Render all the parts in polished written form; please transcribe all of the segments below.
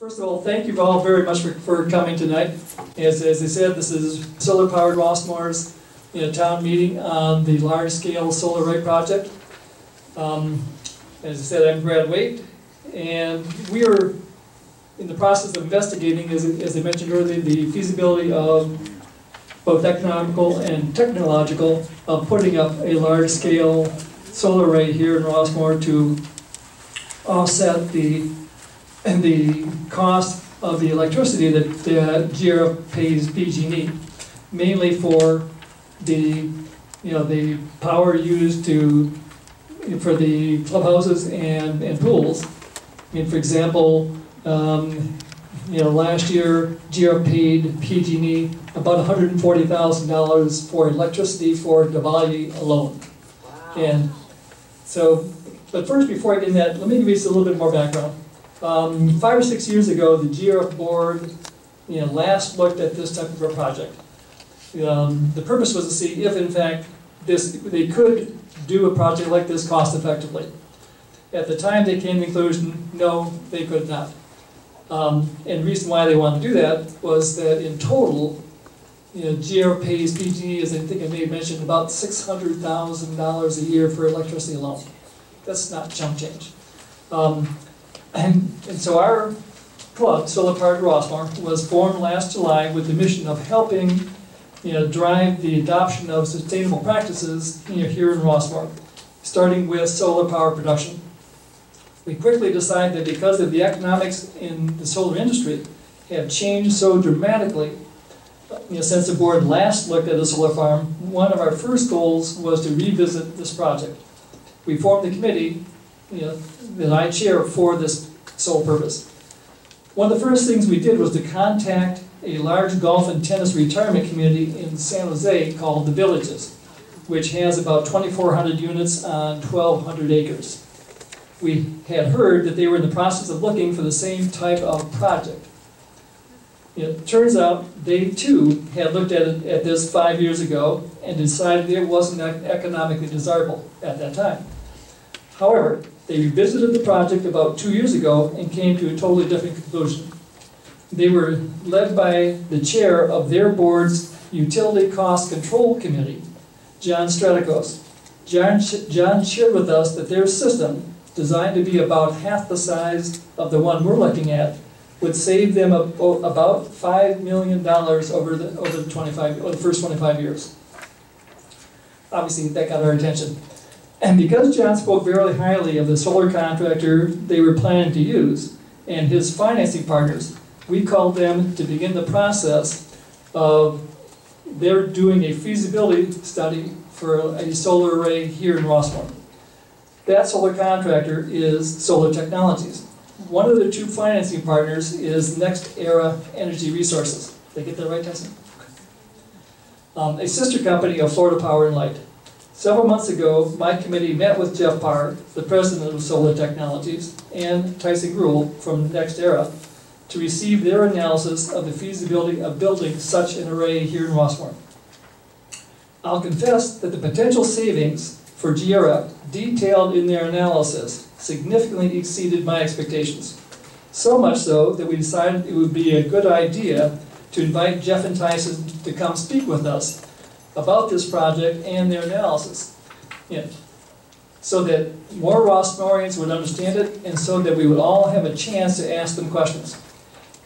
First of all, thank you all very much for coming tonight. As I said, this is Solar Powered Rossmoor's town meeting on the large-scale solar array project. As I said, I'm Brad Waite, and we are in the process of investigating, as I mentioned earlier, the feasibility of both economical and technological of putting up a large-scale solar array here in Rossmoor to offset the cost of the electricity that NextEra pays PG&E, mainly for the power used for the clubhouses and pools. I mean, for example, last year NextEra paid PG&E about $140,000 for electricity for Diwali alone. Wow. And so, but first, before I get into that, let me give you just a little bit more background. 5 or 6 years ago, the NextEra board last looked at this type of a project. The purpose was to see if, in fact, they could do a project like this cost effectively. At the time, they came to the conclusion, no, they could not. And the reason why they wanted to do that was that in total, NextEra pays PG&E, as I think I may have mentioned, about $600,000 a year for electricity alone. That's not chump change. And so our club, Solar Powered Rossmoor, was formed last July with the mission of helping drive the adoption of sustainable practices here in Rossmoor, starting with solar power production. We quickly decided that because of the economics in the solar industry have changed so dramatically since the board last looked at a solar farm, one of our first goals was to revisit this project. We formed the committee that I chair for this sole purpose. One of the first things we did was to contact a large golf and tennis retirement community in San Jose called The Villages, which has about 2,400 units on 1,200 acres. We had heard that they were in the process of looking for the same type of project. It turns out they too had looked at this 5 years ago and decided it wasn't economically desirable at that time. However, they revisited the project about 2 years ago and came to a totally different conclusion. They were led by the chair of their board's Utility Cost Control Committee, John Stratikos. John shared with us that their system, designed to be about half the size of the one we're looking at, would save them about $5 million over the first 25 years. Obviously, that got our attention. And because John spoke very highly of the solar contractor they were planning to use and his financing partners, we called them to begin the process of their doing a feasibility study for a solar array here in Rossmoor. That solar contractor is Solar Technologies. One of the two financing partners is NextEra Energy Resources. Did I get that right, Tyson? A sister company of Florida Power and Light. Several months ago, my committee met with Jeff Parr, the president of Solar Technologies, and Tyson Grul from NextEra to receive their analysis of the feasibility of building such an array here in Rossmoor. I'll confess that the potential savings for NextEra detailed in their analysis significantly exceeded my expectations. So much so that we decided it would be a good idea to invite Jeff and Tyson to come speak with us about this project and their analysis, so that more Rossmoorians would understand it and so that we would all have a chance to ask them questions.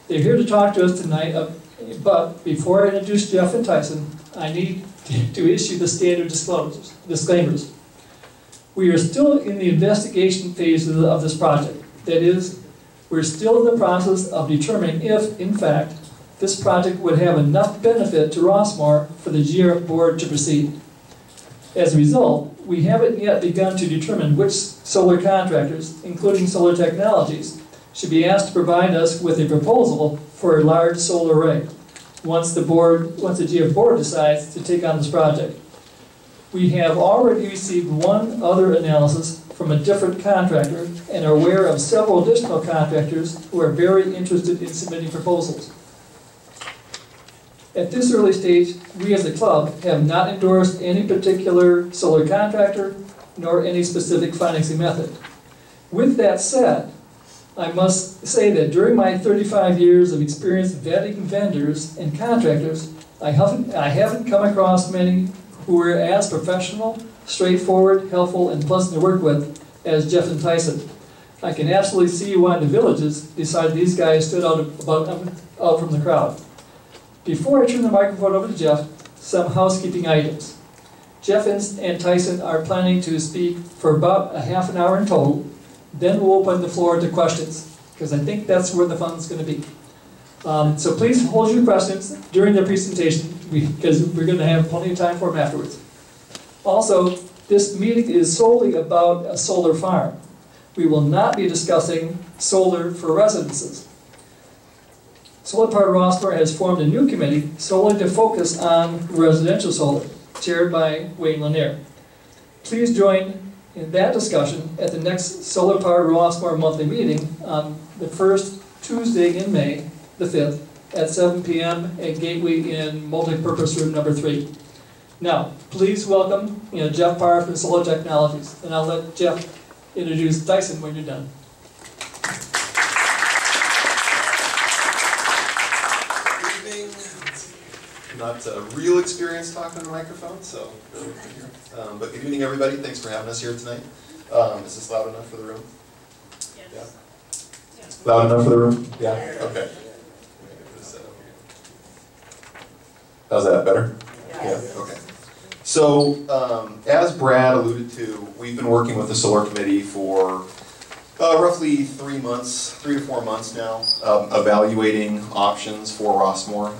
They're here to talk to us tonight, but before I introduce Jeff and Tyson, I need to issue the standard disclaimers. We are still in the investigation phase of this project. That is, we're still in the process of determining if, in fact, this project would have enough benefit to Rossmoor for the NextEra board to proceed. As a result, we haven't yet begun to determine which solar contractors, including Solar Technologies, should be asked to provide us with a proposal for a large solar array once the NextEra board decides to take on this project. We have already received one other analysis from a different contractor and are aware of several additional contractors who are very interested in submitting proposals. At this early stage, we as a club have not endorsed any particular solar contractor nor any specific financing method. With that said, I must say that during my 35 years of experience vetting vendors and contractors, I haven't come across many who were as professional, straightforward, helpful, and pleasant to work with as Jeff and Tyson. I can absolutely see why the villages decided these guys stood out from the crowd. Before I turn the microphone over to Jeff, some housekeeping items. Jeff and Tyson are planning to speak for about a half an hour in total. Then we'll open the floor to questions, because I think that's where the fun's going to be. So please hold your questions during the presentation, because we're going to have plenty of time for them afterwards. Also, this meeting is solely about a solar farm. We will not be discussing solar for residences. Solar Parr Rossmoor has formed a new committee solely to focus on residential solar, chaired by Wayne Lanier. Please join in that discussion at the next Solar Parr Rossmoor monthly meeting on the first Tuesday in May, the 5th, at 7 p.m. at Gateway in multipurpose room number 3. Now, please welcome Jeff Parr from Solar Technologies, and I'll let Jeff introduce Tyson when you're done. Good evening. Not a real experience talking on a microphone, so but good evening, everybody. Thanks for having us here tonight. Is this loud enough for the room? Yes. Yeah. Loud enough for the room? Yeah. Okay. How's that, better? Yes. Yeah. Okay. So, as Brad alluded to, we've been working with the Solar Committee for roughly 3 to 4 months now, evaluating options for Rossmoor.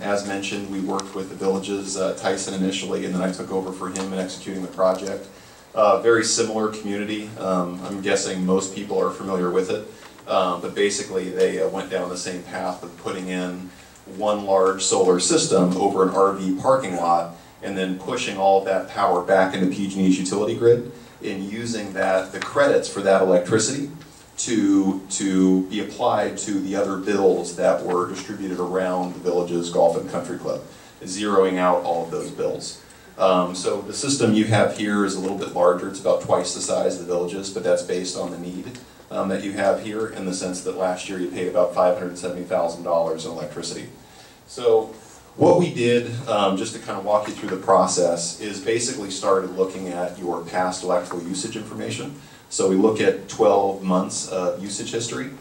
As mentioned, we worked with the villages, Tyson initially, and then I took over for him in executing the project. Very similar community. I'm guessing most people are familiar with it, but basically they went down the same path of putting in one large solar system over an RV parking lot and then pushing all of that power back into PG&E's utility grid and using the credits for that electricity to be applied to the other bills that were distributed around the village's golf and country club, zeroing out all of those bills. So the system you have here is a little bit larger. It's about twice the size of the villages, but that's based on the need that you have here, in the sense that last year you paid about $570,000 in electricity. So what we did, just to kind of walk you through the process, is basically started looking at your past electrical usage information. So we look at 12 months of usage history.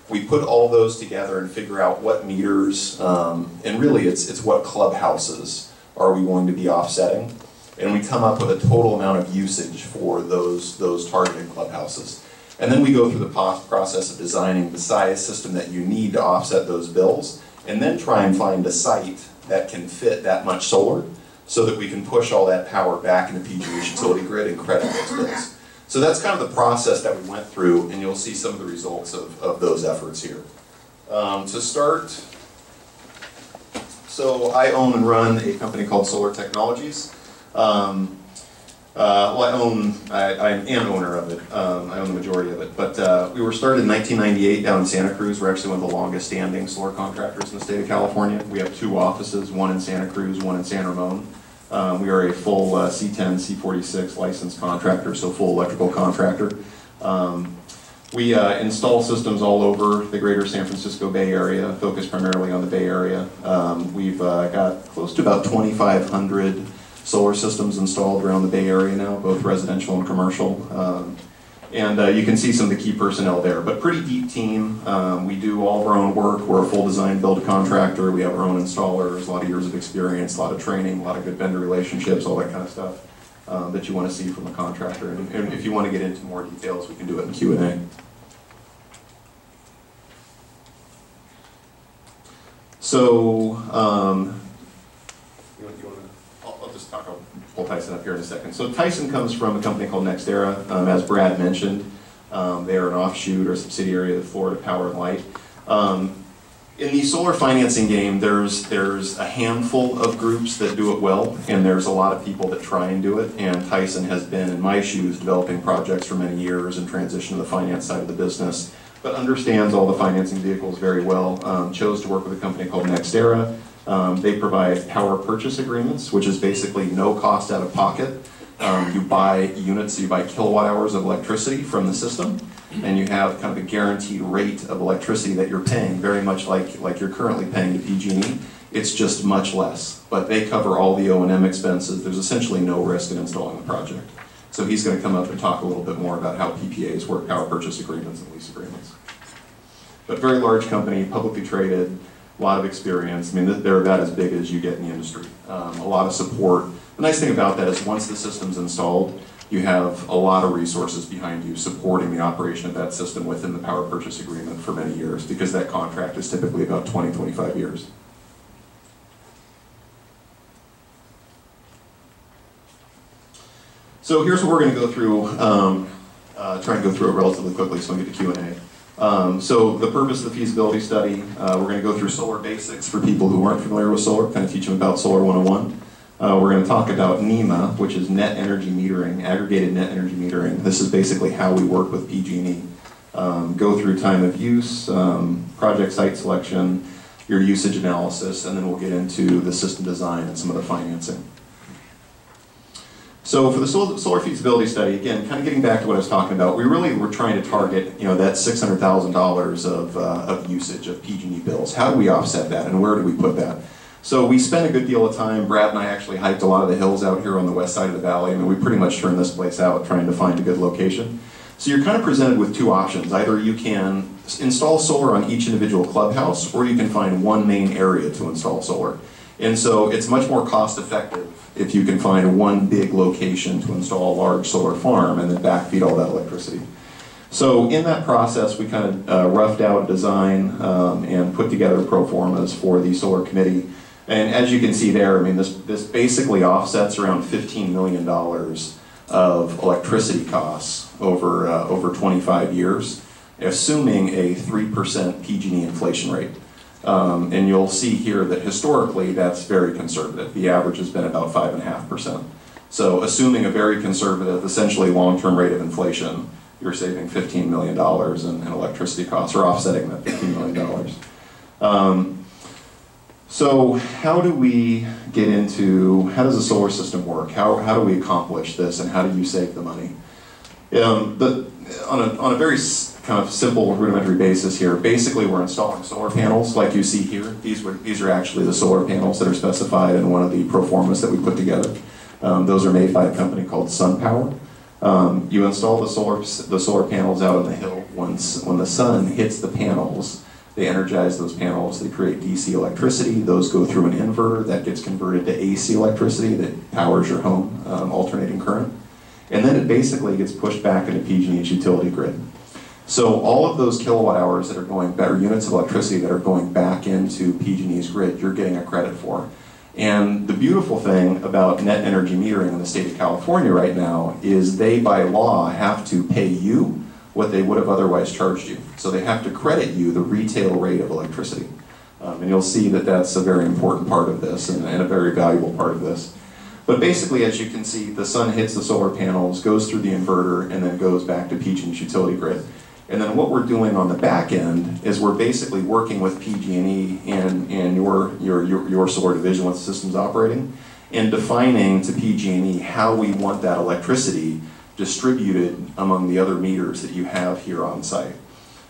We put all those together and figure out what meters, and really it's what clubhouses are we going to be offsetting. And we come up with a total amount of usage for those targeted clubhouses. And then we go through the process of designing the size system that you need to offset those bills, and then try and find a site that can fit that much solar so that we can push all that power back into PG&E's utility grid and credit those bills. So that's kind of the process that we went through, and you'll see some of the results of those efforts here. To start, so I own and run a company called Solar Technologies. Well, I am an owner of it. I own the majority of it. But we were started in 1998 down in Santa Cruz. We're actually one of the longest standing solar contractors in the state of California. We have 2 offices, one in Santa Cruz, one in San Ramon. We are a full C10, C46 licensed contractor, so full electrical contractor. We install systems all over the greater San Francisco Bay Area, focused primarily on the Bay Area. We've got close to about 2,500 solar systems installed around the Bay Area now, both residential and commercial. And you can see some of the key personnel there, but pretty deep team. We do all of our own work. We're a full design build contractor. We have our own installers, a lot of years of experience, a lot of training, a lot of good vendor relationships, all that kind of stuff that you want to see from a contractor. And if you want to get into more details, we can do it in Q&A. So, I'll just talk, I'll pull Tyson up here in a second. So Tyson comes from a company called NextEra, as Brad mentioned. They are an offshoot or subsidiary of the Florida Power and Light. In the solar financing game, there's a handful of groups that do it well, and there's a lot of people that try and do it. And Tyson has been in my shoes developing projects for many years and transitioned to the finance side of the business, but understands all the financing vehicles very well. Chose to work with a company called NextEra. They provide power purchase agreements, which is basically no cost out of pocket. You buy units, you buy kilowatt hours of electricity from the system, and you have kind of a guaranteed rate of electricity that you're paying, very much like you're currently paying to PG&E. It's just much less, but they cover all the O&M expenses. There's essentially no risk in installing the project. So he's going to come up and talk a little bit more about how PPAs work, power purchase agreements and lease agreements. But very large company, publicly traded, a lot of experience. I mean, they're about as big as you get in the industry. A lot of support. The nice thing about that is once the system's installed, you have a lot of resources behind you supporting the operation of that system within the power purchase agreement for many years, because that contract is typically about 20, 25 years. So here's what we're going to go through, try and go through it relatively quickly so we can get to Q&A. So the purpose of the feasibility study, we're going to go through solar basics for people who aren't familiar with solar, kind of teach them about Solar 101. We're going to talk about NEMA, which is net energy metering, aggregated net energy metering. This is basically how we work with PG&E. Go through time of use, project site selection, your usage analysis, and then we'll get into the system design and some of the financing. So for the solar feasibility study, again, kind of getting back to what I was talking about, we really were trying to target, that $600,000 of usage of PG&E bills. How do we offset that, and where do we put that? So we spent a good deal of time. Brad and I actually hiked a lot of the hills out here on the west side of the valley. I mean, we pretty much turned this place out trying to find a good location. So you're kind of presented with two options. Either you can install solar on each individual clubhouse, or you can find one main area to install solar. And so it's much more cost effective if you can find one big location to install a large solar farm and then backfeed all that electricity. So in that process, we kind of roughed out design and put together pro formas for the solar committee. And as you can see there, I mean, this basically offsets around $15 million of electricity costs over 25 years, assuming a 3% PG&E inflation rate. And you'll see here that historically that's very conservative. The average has been about 5.5%. So assuming a very conservative, essentially long-term rate of inflation, you're saving $15 million in electricity costs, or offsetting that $15 million. So how do we get into, how does a solar system work? How do we accomplish this, and how do you save the money? On a very kind of simple rudimentary basis here, basically we're installing solar panels like you see here. These are actually the solar panels that are specified in one of the pro formas that we put together. Those are made by a company called SunPower. You install the solar panels out on the hill. When the sun hits the panels, they energize those panels, they create DC electricity, those go through an inverter that gets converted to AC electricity that powers your home, alternating current. And then it basically gets pushed back into PG&E's utility grid. So all of those kilowatt hours that are going back, or units of electricity that are going back into PG&E's grid, you're getting a credit for. And the beautiful thing about net energy metering in the state of California right now is they, by law, have to pay you what they would have otherwise charged you. So they have to credit you the retail rate of electricity. And you'll see that that's a very important part of this and a very valuable part of this. But basically, as you can see, the sun hits the solar panels, goes through the inverter, and then goes back to PG&E's utility grid. And then what we're doing on the back end is we're basically working with PG&E and your solar division, what the system's operating, and defining to PG&E how we want that electricity distributed among the other meters that you have here on site.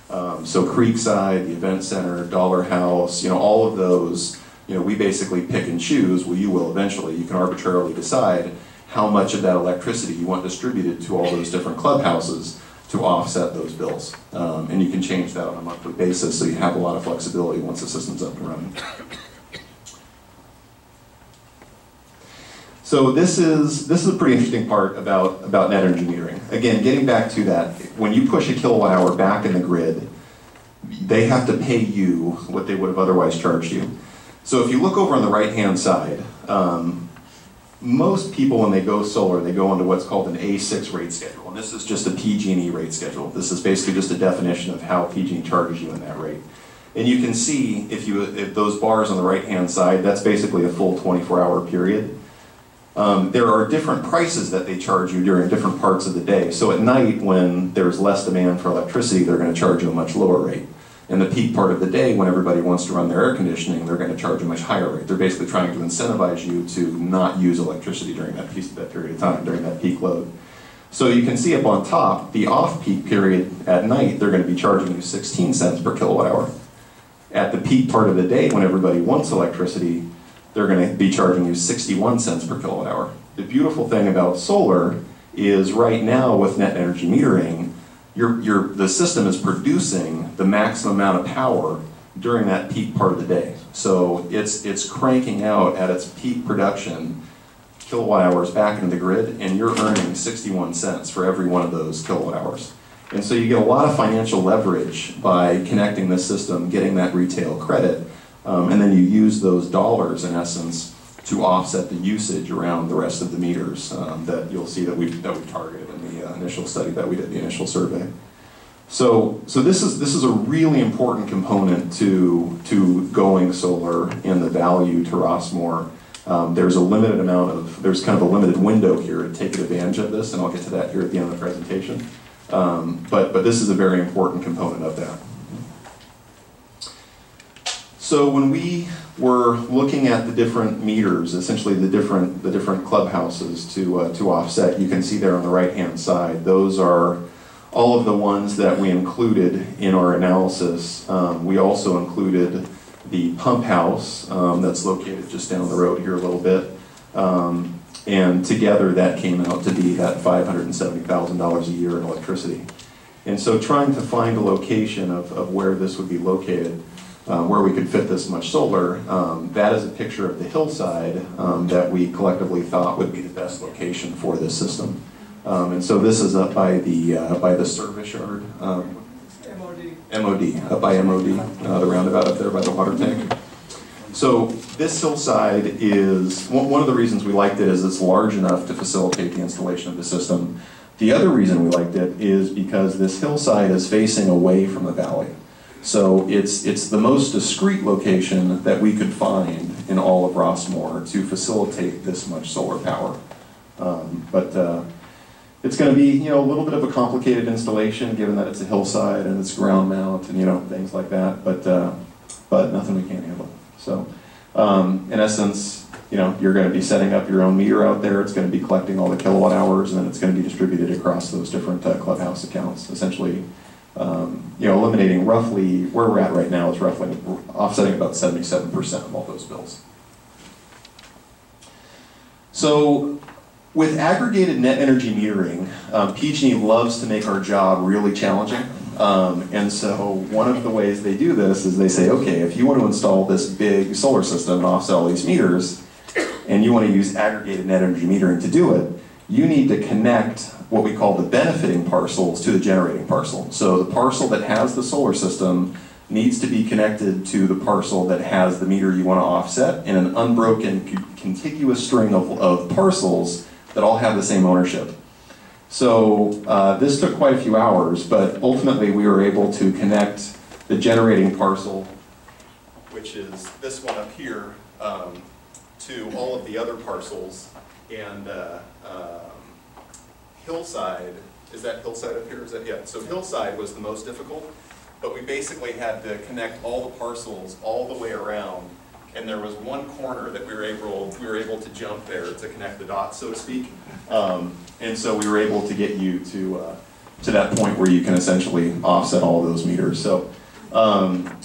So Creekside, the Event Center, Dollar House, all of those, we basically pick and choose, well, you will eventually, you can arbitrarily decide how much of that electricity you want distributed to all those different clubhouses to offset those bills. And you can change that on a monthly basis, so you have a lot of flexibility once the system's up and running. So this is a pretty interesting part about net energy metering. Again, getting back to that, when you push a kilowatt hour back in the grid, they have to pay you what they would have otherwise charged you. So if you look over on the right-hand side, most people, when they go solar, they go onto what's called an A6 rate schedule. And this is just a PG&E rate schedule. This is basically just a definition of how PG&E charges you in that rate. And you can see, if those bars on the right-hand side, that's basically a full 24-hour period. There are different prices that they charge you during different parts of the day. So at night, when there's less demand for electricity, they're going to charge you a much lower rate. In the peak part of the day, when everybody wants to run their air conditioning, they're going to charge a much higher rate. They're basically trying to incentivize you to not use electricity during that period of time, during that peak load. So you can see up on top, the off-peak period at night, they're going to be charging you 16 cents per kilowatt hour. At the peak part of the day, when everybody wants electricity, they're going to be charging you 61 cents per kilowatt hour. The beautiful thing about solar is right now with net energy metering, the system is producing the maximum amount of power during that peak part of the day. So it's cranking out at its peak production kilowatt hours back into the grid, and you're earning 61 cents for every one of those kilowatt hours. And so you get a lot of financial leverage by connecting this system, getting that retail credit, and then you use those dollars in essence to offset the usage around the rest of the meters that you'll see that we've targeted in the initial study that we did, the initial survey. So this is a really important component to going solar in the value to Rossmoor. There's a limited there's kind of a limited window here to take advantage of this, and I'll get to that here at the end of the presentation. But this is a very important component of that. So when we were looking at the different meters, essentially the different clubhouses to offset, you can see there on the right-hand side, those are all of the ones that we included in our analysis. We also included the pump house that's located just down the road here a little bit. And together that came out to be that $570,000 a year in electricity. And so trying to find a location of where this would be located, where we could fit this much solar, that is a picture of the hillside that we collectively thought would be the best location for this system. And so this is up by the service yard, MOD, up by MOD, the roundabout up there by the water tank. So this hillside is, one of the reasons we liked it is it's large enough to facilitate the installation of the system. The other reason we liked it is because this hillside is facing away from the valley. So it's the most discrete location that we could find in all of Rossmoor to facilitate this much solar power. It's going to be, a little bit of a complicated installation given that it's a hillside and it's ground mount and things like that. But nothing we can't handle. So in essence, you're going to be setting up your own meter out there. It's going to be collecting all the kilowatt hours, and then it's going to be distributed across those different clubhouse accounts. Essentially, eliminating roughly where we're at right now is roughly offsetting about 77% of all those bills. So with aggregated net energy metering, PG&E loves to make our job really challenging. And so one of the ways they do this is they say, okay, if you want to install this big solar system and offset all these meters, and you want to use aggregated net energy metering to do it, you need to connect what we call the benefiting parcels to the generating parcel. So the parcel that has the solar system needs to be connected to the parcel that has the meter you want to offset in an unbroken contiguous string of parcels that all have the same ownership. So this took quite a few hours, but ultimately we were able to connect the generating parcel, which is this one up here, to all of the other parcels. And Hillside, is that Hillside up here? Is that, yeah, so Hillside was the most difficult, but we basically had to connect all the parcels all the way around, and there was one corner that we were able to jump there to connect the dots, so to speak. And so we were able to get you to that point where you can essentially offset all of those meters. So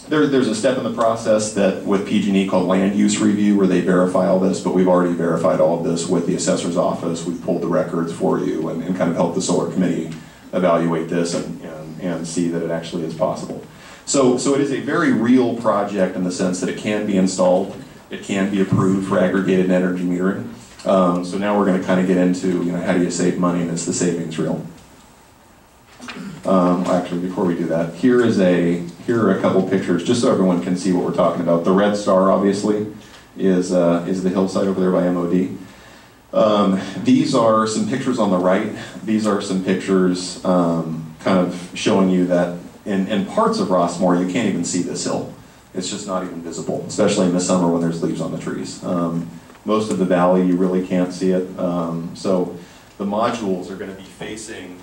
there's a step in the process that with PG&E called land use review where they verify all this, but we've already verified all of this with the assessor's office. We've pulled the records for you and kind of helped the solar committee evaluate this and see that it actually is possible. So it is a very real project in the sense that it can be installed, it can be approved for aggregated energy metering. So now we're going to kind of get into, how do you save money, and is the savings real? Actually, before we do that, here are a couple pictures just so everyone can see what we're talking about. The red star, obviously, is the hillside over there by MOD. These are some pictures on the right. These are some pictures kind of showing you that in parts of Rossmoor, you can't even see this hill. It's just not even visible, especially in the summer when there's leaves on the trees. Most of the valley, you really can't see it. So the modules are going to be facing,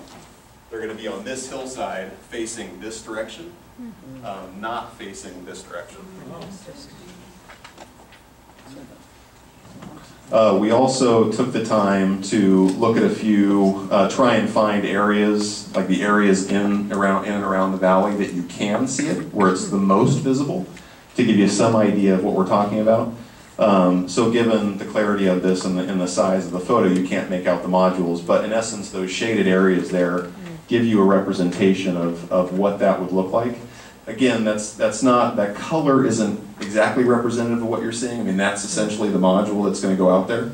they're going to be on this hillside facing this direction, not facing this direction. We also took the time to look at a few, try and find areas, like the areas in and around the valley that you can see it, where it's the most visible, to give you some idea of what we're talking about. So given the clarity of this and the size of the photo, you can't make out the modules, but in essence, those shaded areas there give you a representation of what that would look like. Again, that color isn't exactly representative of what you're seeing. I mean, that's essentially the module that's going to go out there.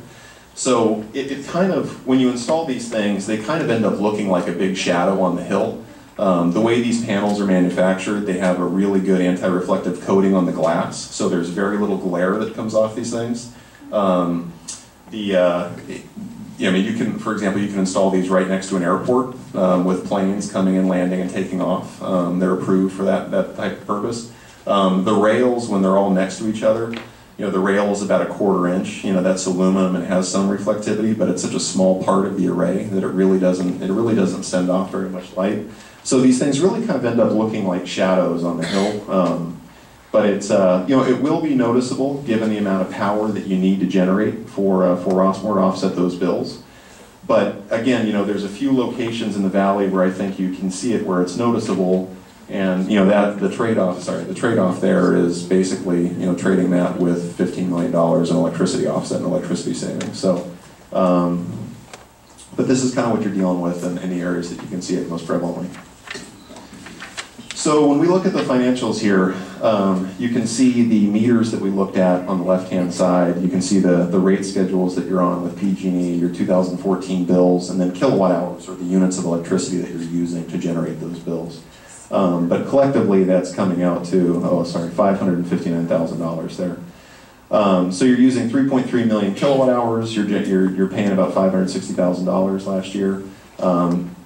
So it kind of, when you install these things, they kind of end up looking like a big shadow on the hill. The way these panels are manufactured, they have a really good anti-reflective coating on the glass, so there's very little glare that comes off these things. I mean, you can, for example, you can install these right next to an airport with planes coming in, landing, and taking off. They're approved for that type of purpose. The rails, when they're all next to each other, the rail is about 1/4 inch. That's aluminum and has some reflectivity, but it's such a small part of the array that it really doesn't send off very much light. So these things really kind of end up looking like shadows on the hill. But it's, it will be noticeable given the amount of power that you need to generate for Rossmoor to offset those bills. But again, there's a few locations in the valley where I think you can see it where it's noticeable, and the trade-off there is basically trading that with $15 million in electricity offset and electricity savings. So, but this is kind of what you're dealing with in the areas that you can see it most prevalently. So when we look at the financials here, you can see the meters that we looked at on the left-hand side. You can see the rate schedules that you're on with PG&E, your 2014 bills, and then kilowatt hours, or the units of electricity that you're using to generate those bills. But collectively, that's coming out to, $559,000 there. So you're using 3.3 million kilowatt hours. You're paying about $560,000 last year.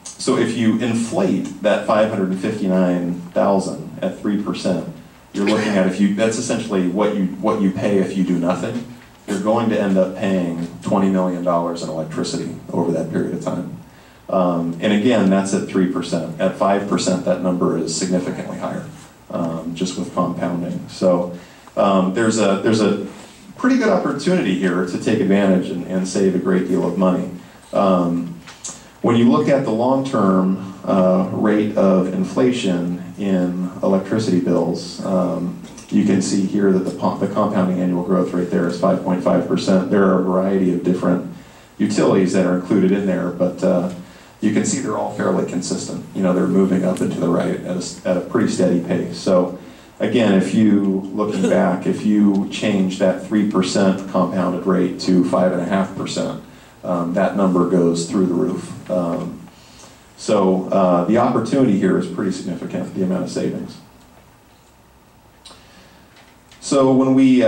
So if you inflate that 559,000 at 3%, you're looking at that's essentially what you pay if you do nothing. You're going to end up paying $20 million in electricity over that period of time. And again, that's at 3%. At 5%, that number is significantly higher, just with compounding. So there's a pretty good opportunity here to take advantage and save a great deal of money. When you look at the long-term rate of inflation in electricity bills, you can see here that the compounding annual growth rate there is 5.5%. There are a variety of different utilities that are included in there, but you can see they're all fairly consistent. They're moving up and to the right at a pretty steady pace. So again, looking back, if you change that 3% compounded rate to 5.5%, that number goes through the roof. So the opportunity here is pretty significant, the amount of savings. So when we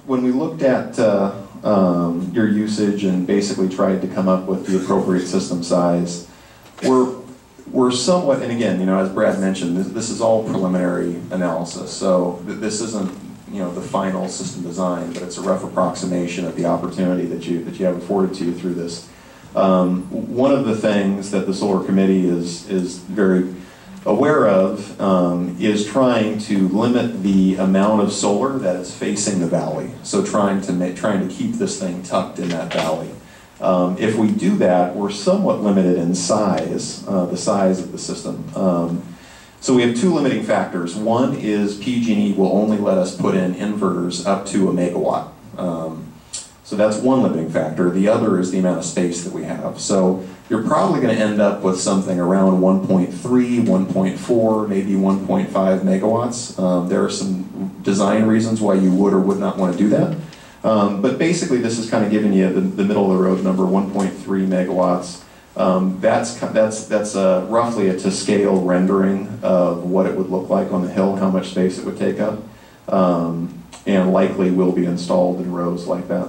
looked at your usage and basically tried to come up with the appropriate system size, we're somewhat, and again, as Brad mentioned, this is all preliminary analysis. So this isn't the final system design, but it's a rough approximation of the opportunity that you have afforded to you through this. One of the things that the Solar Committee is very aware of is trying to limit the amount of solar that is facing the valley. So trying to keep this thing tucked in that valley. If we do that, we're somewhat limited in size, the size of the system. So we have two limiting factors. One is PG&E will only let us put in inverters up to 1 megawatt. So that's one limiting factor. The other is the amount of space that we have. So you're probably going to end up with something around 1.3, 1.4, maybe 1.5 megawatts. There are some design reasons why you would or would not want to do that. But basically this is kind of giving you the middle of the road number, 1.3 megawatts. That's roughly a to-scale rendering of what it would look like on the hill, how much space it would take up, and likely will be installed in rows like that.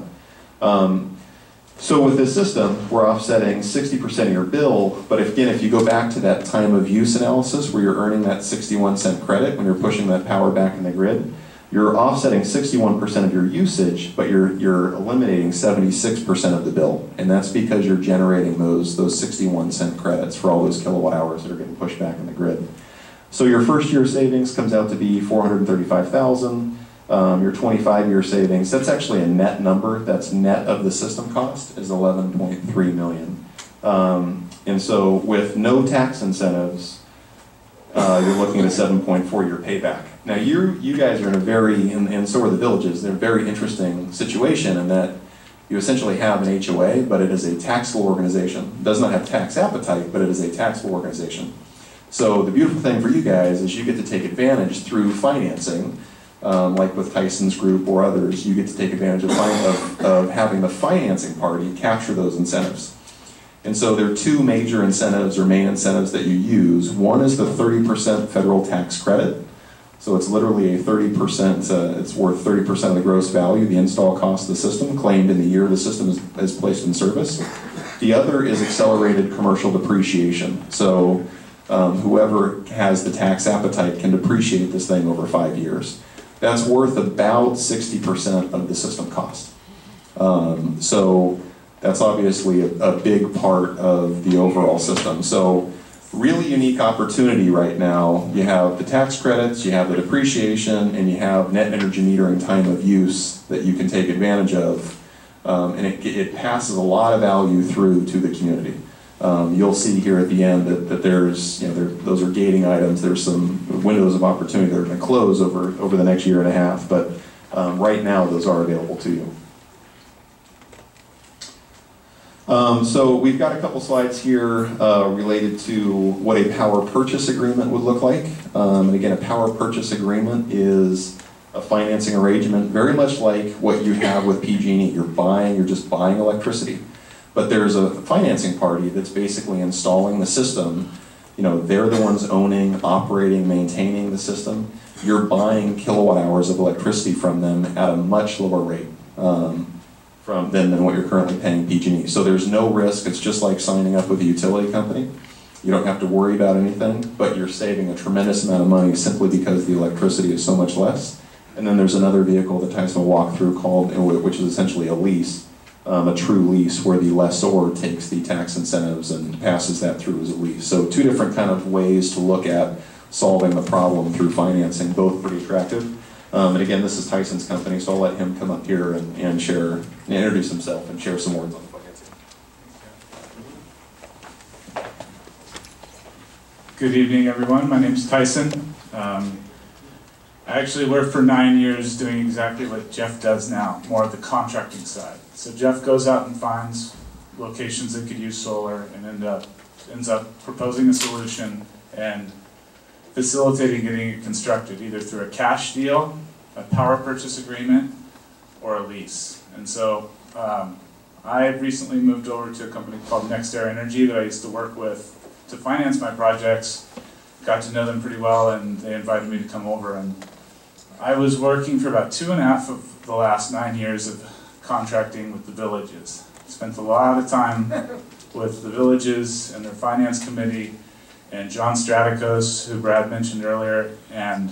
So with this system, we're offsetting 60% of your bill, but if you go back to that time of use analysis where you're earning that 61-cent credit when you're pushing that power back in the grid, you're offsetting 61% of your usage, but you're eliminating 76% of the bill. And that's because you're generating those 61-cent credits for all those kilowatt hours that are getting pushed back in the grid. So your first year savings comes out to be $435,000. Your 25-year savings, that's actually a net number. That's net of the system cost, is 11.3 million. And so with no tax incentives, you're looking at a 7.4-year payback. Now you guys are in a very, and so are the villages, they're a very interesting situation in that you essentially have an HOA, but it is a taxable organization. It does not have tax appetite, but it is a taxable organization. So the beautiful thing for you guys is you get to take advantage through financing, like with Tyson's group or others, you get to take advantage of having the financing party capture those incentives. And so there are two major incentives or main incentives that you use. One is the 30% federal tax credit. So it's literally a 30%, it's worth 30% of the gross value, the install cost of the system, claimed in the year the system is placed in service. The other is accelerated commercial depreciation. So whoever has the tax appetite can depreciate this thing over 5 years. That's worth about 60% of the system cost. So that's obviously a big part of the overall system. So really unique opportunity right now. You have the tax credits, you have the depreciation, and you have net energy metering time of use that you can take advantage of. And it passes a lot of value through to the community. You'll see here at the end that there's, those are gating items. There's some windows of opportunity that are going to close over the next year and a half, but right now those are available to you. So we've got a couple slides here related to what a power purchase agreement would look like. And again, a power purchase agreement is a financing arrangement very much like what you have with PG&E. You're just buying electricity. But there's a financing party that's basically installing the system. They're the ones owning, operating, maintaining the system. You're buying kilowatt hours of electricity from them at a much lower rate than what you're currently paying PG&E. So there's no risk. It's just like signing up with a utility company. You don't have to worry about anything, but you're saving a tremendous amount of money simply because the electricity is so much less. And then there's another vehicle that Tyson will walk through which is essentially a lease. A true lease where the lessor takes the tax incentives and passes that through as a lease. So two different kind of ways to look at solving the problem through financing, both pretty attractive. And again, this is Tyson's company, so I'll let him come up here and introduce himself and share some words on the financing. Good evening, everyone. My name is Tyson. I actually worked for 9 years doing exactly what Jeff does now, more of the contracting side. So Jeff goes out and finds locations that could use solar and ends up proposing a solution and facilitating getting it constructed, either through a cash deal, a power purchase agreement, or a lease. And so I recently moved over to a company called NextEra Energy that I used to work with to finance my projects. Got to know them pretty well, and they invited me to come over. And I was working for about 2.5 of the last 9 years of contracting with the villages. Spent a lot of time with the villages and their finance committee and John Straticos, who Brad mentioned earlier, and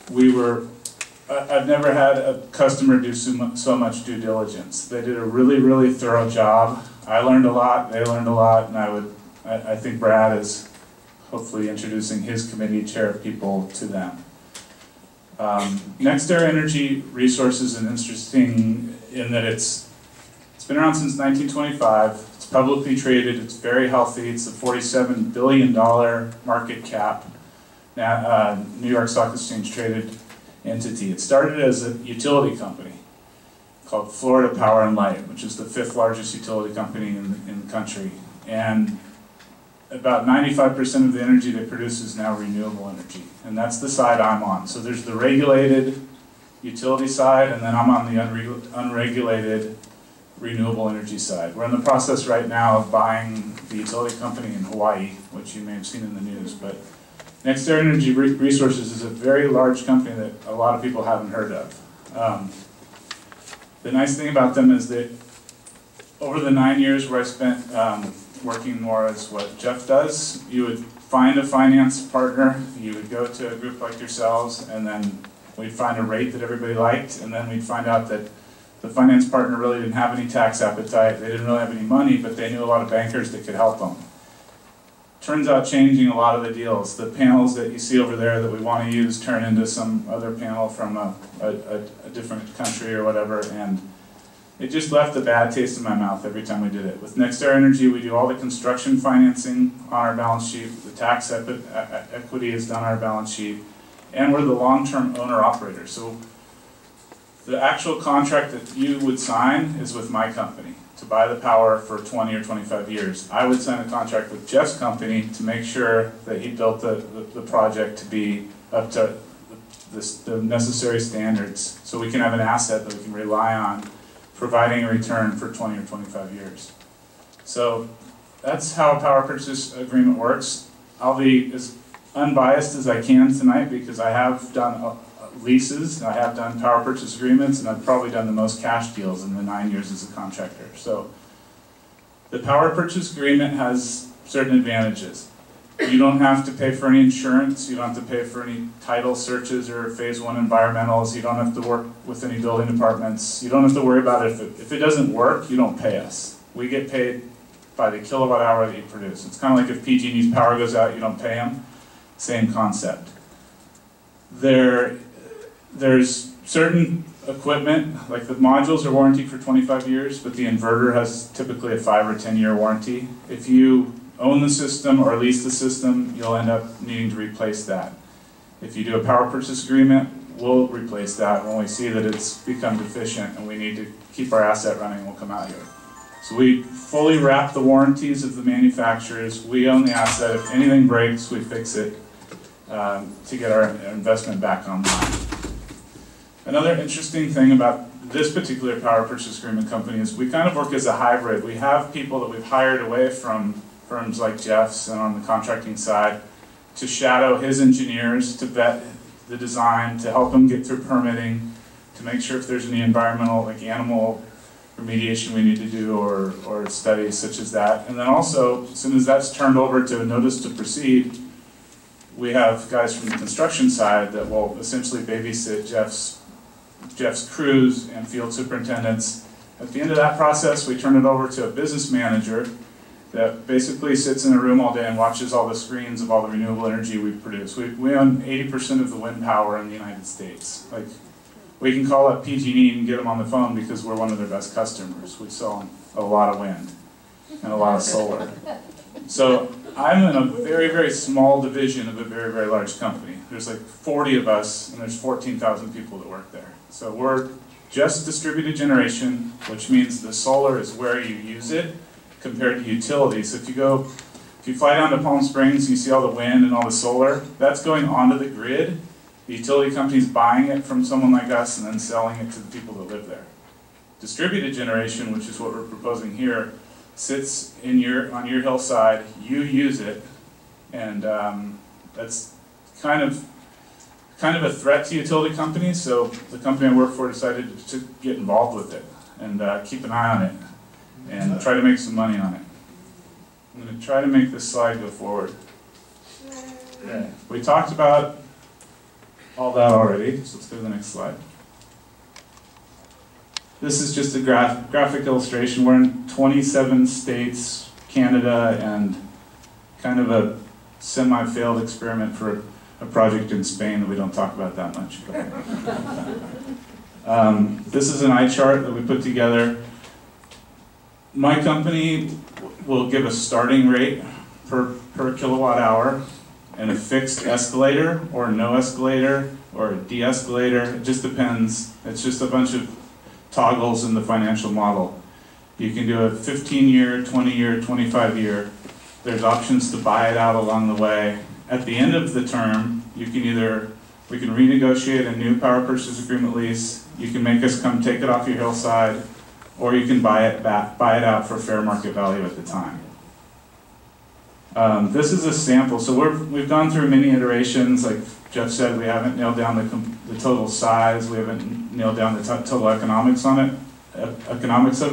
I've never had a customer do so much due diligence. They did a really, really thorough job. I learned a lot, they learned a lot, and I think Brad is hopefully introducing his committee chair of people to them. NextEra Energy Resources is interesting in that it's been around since 1925. It's publicly traded. It's very healthy. It's a $47 billion market cap, New York Stock Exchange traded entity. It started as a utility company called Florida Power and Light, which is the 5th largest utility company in the country. And about 95% of the energy they produce is now renewable energy. And that's the side I'm on. So there's the regulated utility side, and then I'm on the unregulated renewable energy side. We're in the process right now of buying the utility company in Hawaii, which you may have seen in the news. But NextEra Energy Resources is a very large company that a lot of people haven't heard of. The nice thing about them is that over the 9 years where I spent working more as what Jeff does, you would find a finance partner, you would go to a group like yourselves, and then we'd find a rate that everybody liked, and then we'd find out that the finance partner really didn't have any tax appetite, they didn't really have any money, but they knew a lot of bankers that could help them. turns out changing a lot of the deals. The panels that you see over there that we want to use turn into some other panel from a different country or whatever, and it just left a bad taste in my mouth every time we did it. With NextEra Energy, we do all the construction financing on our balance sheet, the tax equity is done on our balance sheet, and we're the long-term owner-operator. So the actual contract that you would sign is with my company to buy the power for 20 or 25 years. I would sign a contract with Jeff's company to make sure that he built the project to be up to the necessary standards so we can have an asset that we can rely on providing a return for 20 or 25 years. So that's how a power purchase agreement works. I'll be as unbiased as I can tonight because I have done leases, I have done power purchase agreements, and I've probably done the most cash deals in the 9 years as a contractor. So the power purchase agreement has certain advantages. You don't have to pay for any insurance, you don't have to pay for any title searches or phase 1 environmentals, you don't have to work with any building departments, you don't have to worry about it. If it doesn't work, you don't pay us. We get paid by the kilowatt hour that you produce. It's kind of like if PG&E's power goes out, you don't pay them. Same concept. There's certain equipment, like the modules are warranted for 25 years, but the inverter has typically a 5 or 10 year warranty. If you own the system or lease the system, you'll end up needing to replace that. If you do a power purchase agreement, we'll replace that when we see that it's become deficient and we need to keep our asset running, we'll come out here. So we fully wrap the warranties of the manufacturers, we own the asset, if anything breaks, we fix it to get our investment back online. Another interesting thing about this particular power purchase agreement company is we kind of work as a hybrid. We have people that we've hired away from firms like Jeff's and on the contracting side to shadow his engineers, to vet the design, to help them get through permitting, to make sure if there's any environmental, like animal remediation we need to do or studies such as that. And then also, as soon as that's turned over to a notice to proceed, we have guys from the construction side that will essentially babysit Jeff's crews and field superintendents. At the end of that process, we turn it over to a business manager that basically sits in a room all day and watches all the screens of all the renewable energy we produce. We own 80% of the wind power in the United States. Like, we can call up PG&E and get them on the phone because we're one of their best customers. We sell them a lot of wind and a lot of solar. So I'm in a very, very small division of a very, very large company. There's like 40 of us and there's 14,000 people that work there. So we're just distributed generation, which means the solar is where you use it compared to utilities. If you fly down to Palm Springs and you see all the wind and all the solar, that's going onto the grid. The utility company's buying it from someone like us and then selling it to the people that live there. Distributed generation, which is what we're proposing here, sits on your hillside, you use it, and that's kind of a threat to utility companies, so the company I work for decided to get involved with it and keep an eye on it and try to make some money on it. I'm going to try to make this slide go forward. Okay. We talked about all that already, so let's go to the next slide. This is just a graphic illustration. We're in 27 states, Canada, and kind of a semi-failed experiment for a project in Spain that we don't talk about that much. This is an eye chart that we put together. My company will give a starting rate per kilowatt hour and a fixed escalator or no escalator or a de-escalator. It just depends. It's just a bunch of toggles in the financial model. You can do a 15-year, 20-year, 25-year. There's options to buy it out along the way. At the end of the term, we can renegotiate a new power purchase agreement lease. You can make us come take it off your hillside, or you can buy it out for fair market value at the time. This is a sample. So we've gone through many iterations. Like Jeff said, we haven't nailed down the total size. We haven't nailed down the total economics of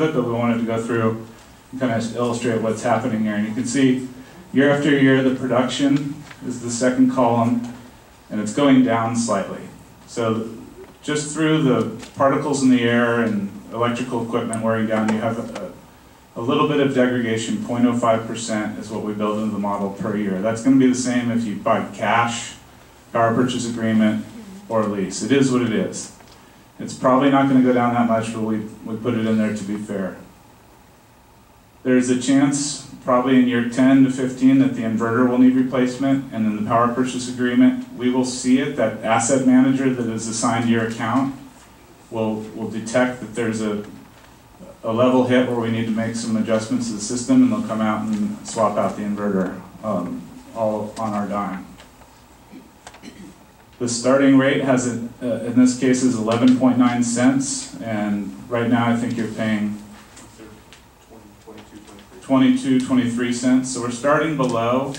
it, but we wanted to go through and kind of illustrate what's happening here. And you can see year after year, the production is the second column, and it's going down slightly. So just through the particles in the air and electrical equipment wearing down, you have A little bit of degradation, 0.05% is what we build into the model per year. That's going to be the same if you buy cash, power purchase agreement, or lease. It is what it is. It's probably not going to go down that much, but we put it in there to be fair. There's a chance, probably in year 10 to 15, that the inverter will need replacement, and in the power purchase agreement, we will see it. That asset manager that is assigned to your account will detect that there's a level hit where we need to make some adjustments to the system, and they'll come out and swap out the inverter all on our dime. The starting rate has, in this case, is 11.9 cents, and right now I think you're paying 22, 23 cents. So we're starting below,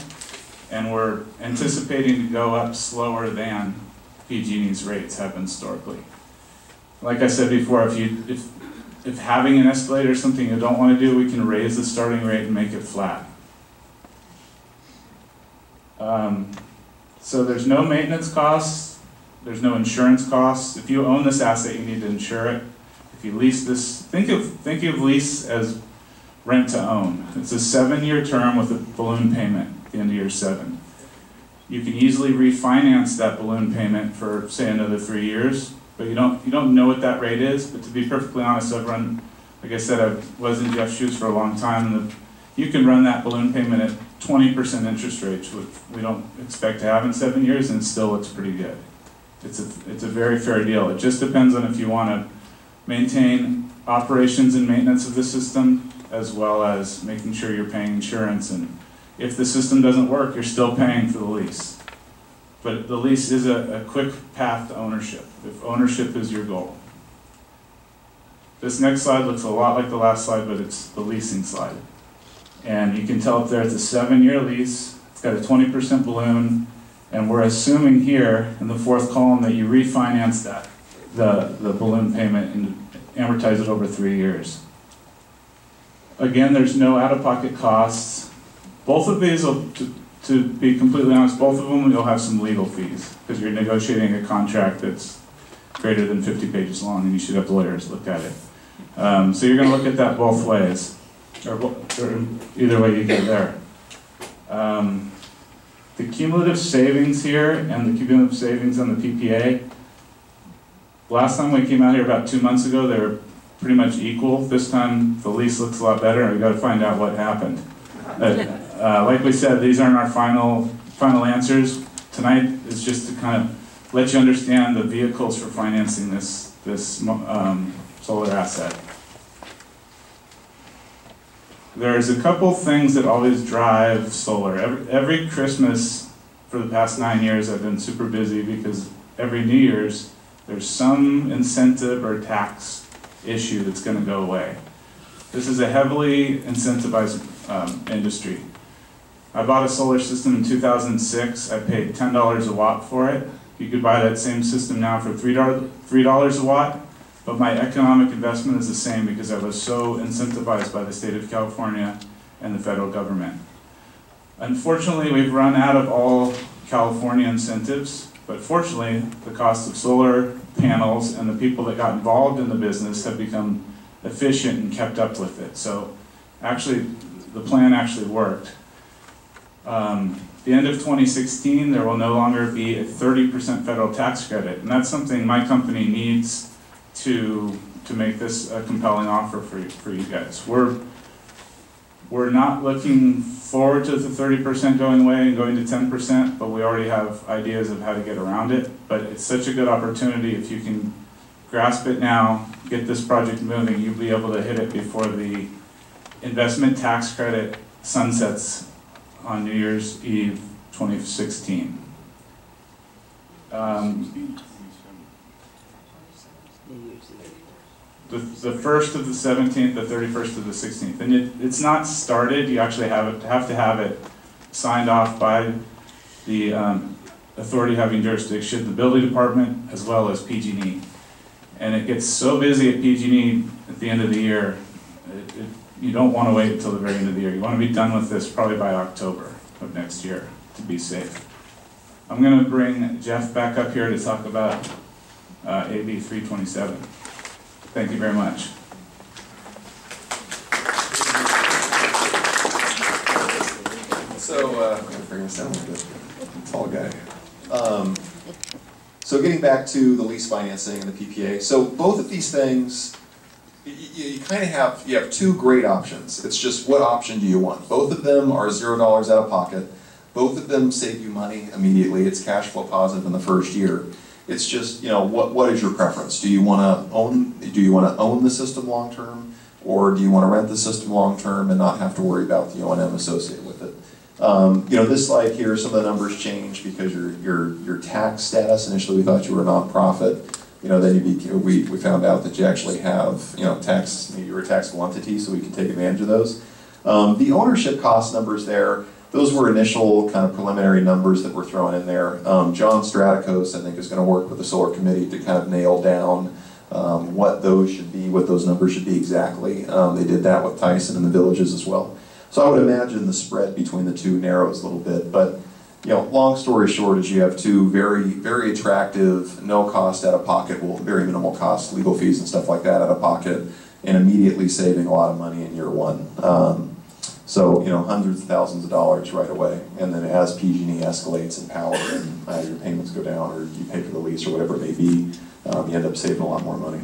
and we're anticipating to go up slower than PG&E's rates have been historically. Like I said before, if having an escalator is something you don't want to do, we can raise the starting rate and make it flat. So there's no maintenance costs, there's no insurance costs. If you own this asset, you need to insure it. If you lease this, think of lease as rent to own. It's a 7-year term with a balloon payment at the end of year 7. You can easily refinance that balloon payment for, say, another 3 years, but you don't know what that rate is. But to be perfectly honest, like I said, I was in Jeff's shoes for a long time, and you can run that balloon payment at 20% interest rates, which we don't expect to have in 7 years, and still it's pretty good. It's a very fair deal. It just depends on if you want to maintain operations and maintenance of the system, as well as making sure you're paying insurance, and if the system doesn't work, you're still paying for the lease. But the lease is a quick path to ownership, if ownership is your goal. This next slide looks a lot like the last slide, but it's the leasing slide. And you can tell up there it's a 7-year lease, it's got a 20% balloon, and we're assuming here in the 4th column that you refinance that, the balloon payment, and amortize it over 3 years. Again, there's no out-of-pocket costs. Both of these, to be completely honest, both of them you'll have some legal fees, because you're negotiating a contract that's greater than 50 pages long, and you should have lawyers look at it. So you're going to look at that both ways, or either way you get there. The cumulative savings here and the cumulative savings on the PPA, last time we came out here about 2 months ago, they were pretty much equal. This time the lease looks a lot better, and we've got to find out what happened. Like we said, these aren't our final answers. Tonight is just to kind of let you understand the vehicles for financing this solar asset. There's a couple things that always drive solar. Every Christmas for the past 9 years I've been super busy, because every New Year's there's some incentive or tax issue that's going to go away. This is a heavily incentivized industry. I bought a solar system in 2006. I paid $10 a watt for it. You could buy that same system now for $3 a watt, but my economic investment is the same because I was so incentivized by the state of California and the federal government. Unfortunately, we've run out of all California incentives, but fortunately, the cost of solar panels and the people that got involved in the business have become efficient and kept up with it. So actually, the plan actually worked. The end of 2016, there will no longer be a 30% federal tax credit, and that's something my company needs to make this a compelling offer for you guys. We're not looking forward to the 30% going away and going to 10%, but we already have ideas of how to get around it. But it's such a good opportunity. If you can grasp it now, get this project moving, you'll be able to hit it before the investment tax credit sunsets on New Year's Eve 2016. The 1st of the 17th, the 31st of the 16th. And it's not started, you actually have to have it signed off by the authority having jurisdiction, the building department, as well as PG&E. And it gets so busy at PG&E at the end of the year, you don't want to wait until the very end of the year. You want to be done with this probably by October of next year to be safe. I'm going to bring Jeff back up here to talk about AB 327. Thank you very much. I'm gonna bring this down a little bit. Tall guy. So getting back to the lease financing and the PPA. So both of these things, you kind of have, you have two great options. It's just what option do you want? Both of them are $0 out of pocket. Both of them save you money immediately. It's cash flow positive in the first year. It's just, you know, what is your preference? Do you want to own the system long term, or do you want to rent the system long term and not have to worry about the O&M associated with it? You know, this slide here, some of the numbers change because your tax status. Initially, we thought you were a nonprofit. You know, then we found out that you actually have, you know, you were a taxable entity, so we can take advantage of those. The ownership cost numbers there, those were initial kind of preliminary numbers that were thrown in there. John Stratikos, I think, is going to work with the solar committee to kind of nail down what those should be, what those numbers should be exactly. They did that with Tyson and the villages as well. So I would imagine the spread between the two narrows a little bit, but you know, long story short is you have two very, very attractive, no cost out of pocket, well, very minimal cost, legal fees and stuff like that out of pocket, and immediately saving a lot of money in year one. So, you know, hundreds of thousands of dollars right away, and then as PG&E escalates in power and your payments go down, or you pay for the lease or whatever it may be, you end up saving a lot more money.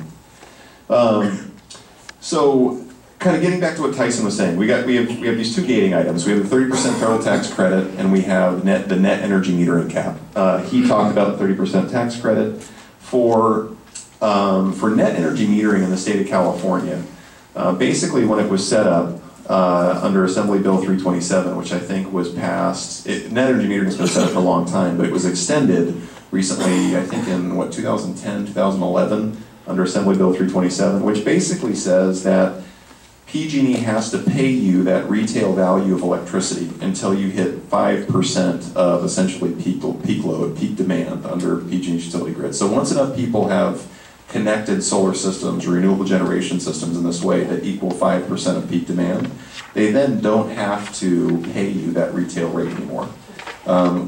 So, kind of getting back to what Tyson was saying, we have these two gating items. We have the 30% federal tax credit, and we have the net energy metering cap. He talked about the 30% tax credit for net energy metering in the state of California. Basically, when it was set up under Assembly Bill 327, which I think was passed, net energy metering has been set up for a long time, but it was extended recently, I think in what, 2010, 2011, under Assembly Bill 327, which basically says that PG&E has to pay you that retail value of electricity until you hit 5% of essentially peak load, peak demand under PG&E's utility grid. So once enough people have connected solar systems, renewable generation systems in this way that equal 5% of peak demand, they then don't have to pay you that retail rate anymore.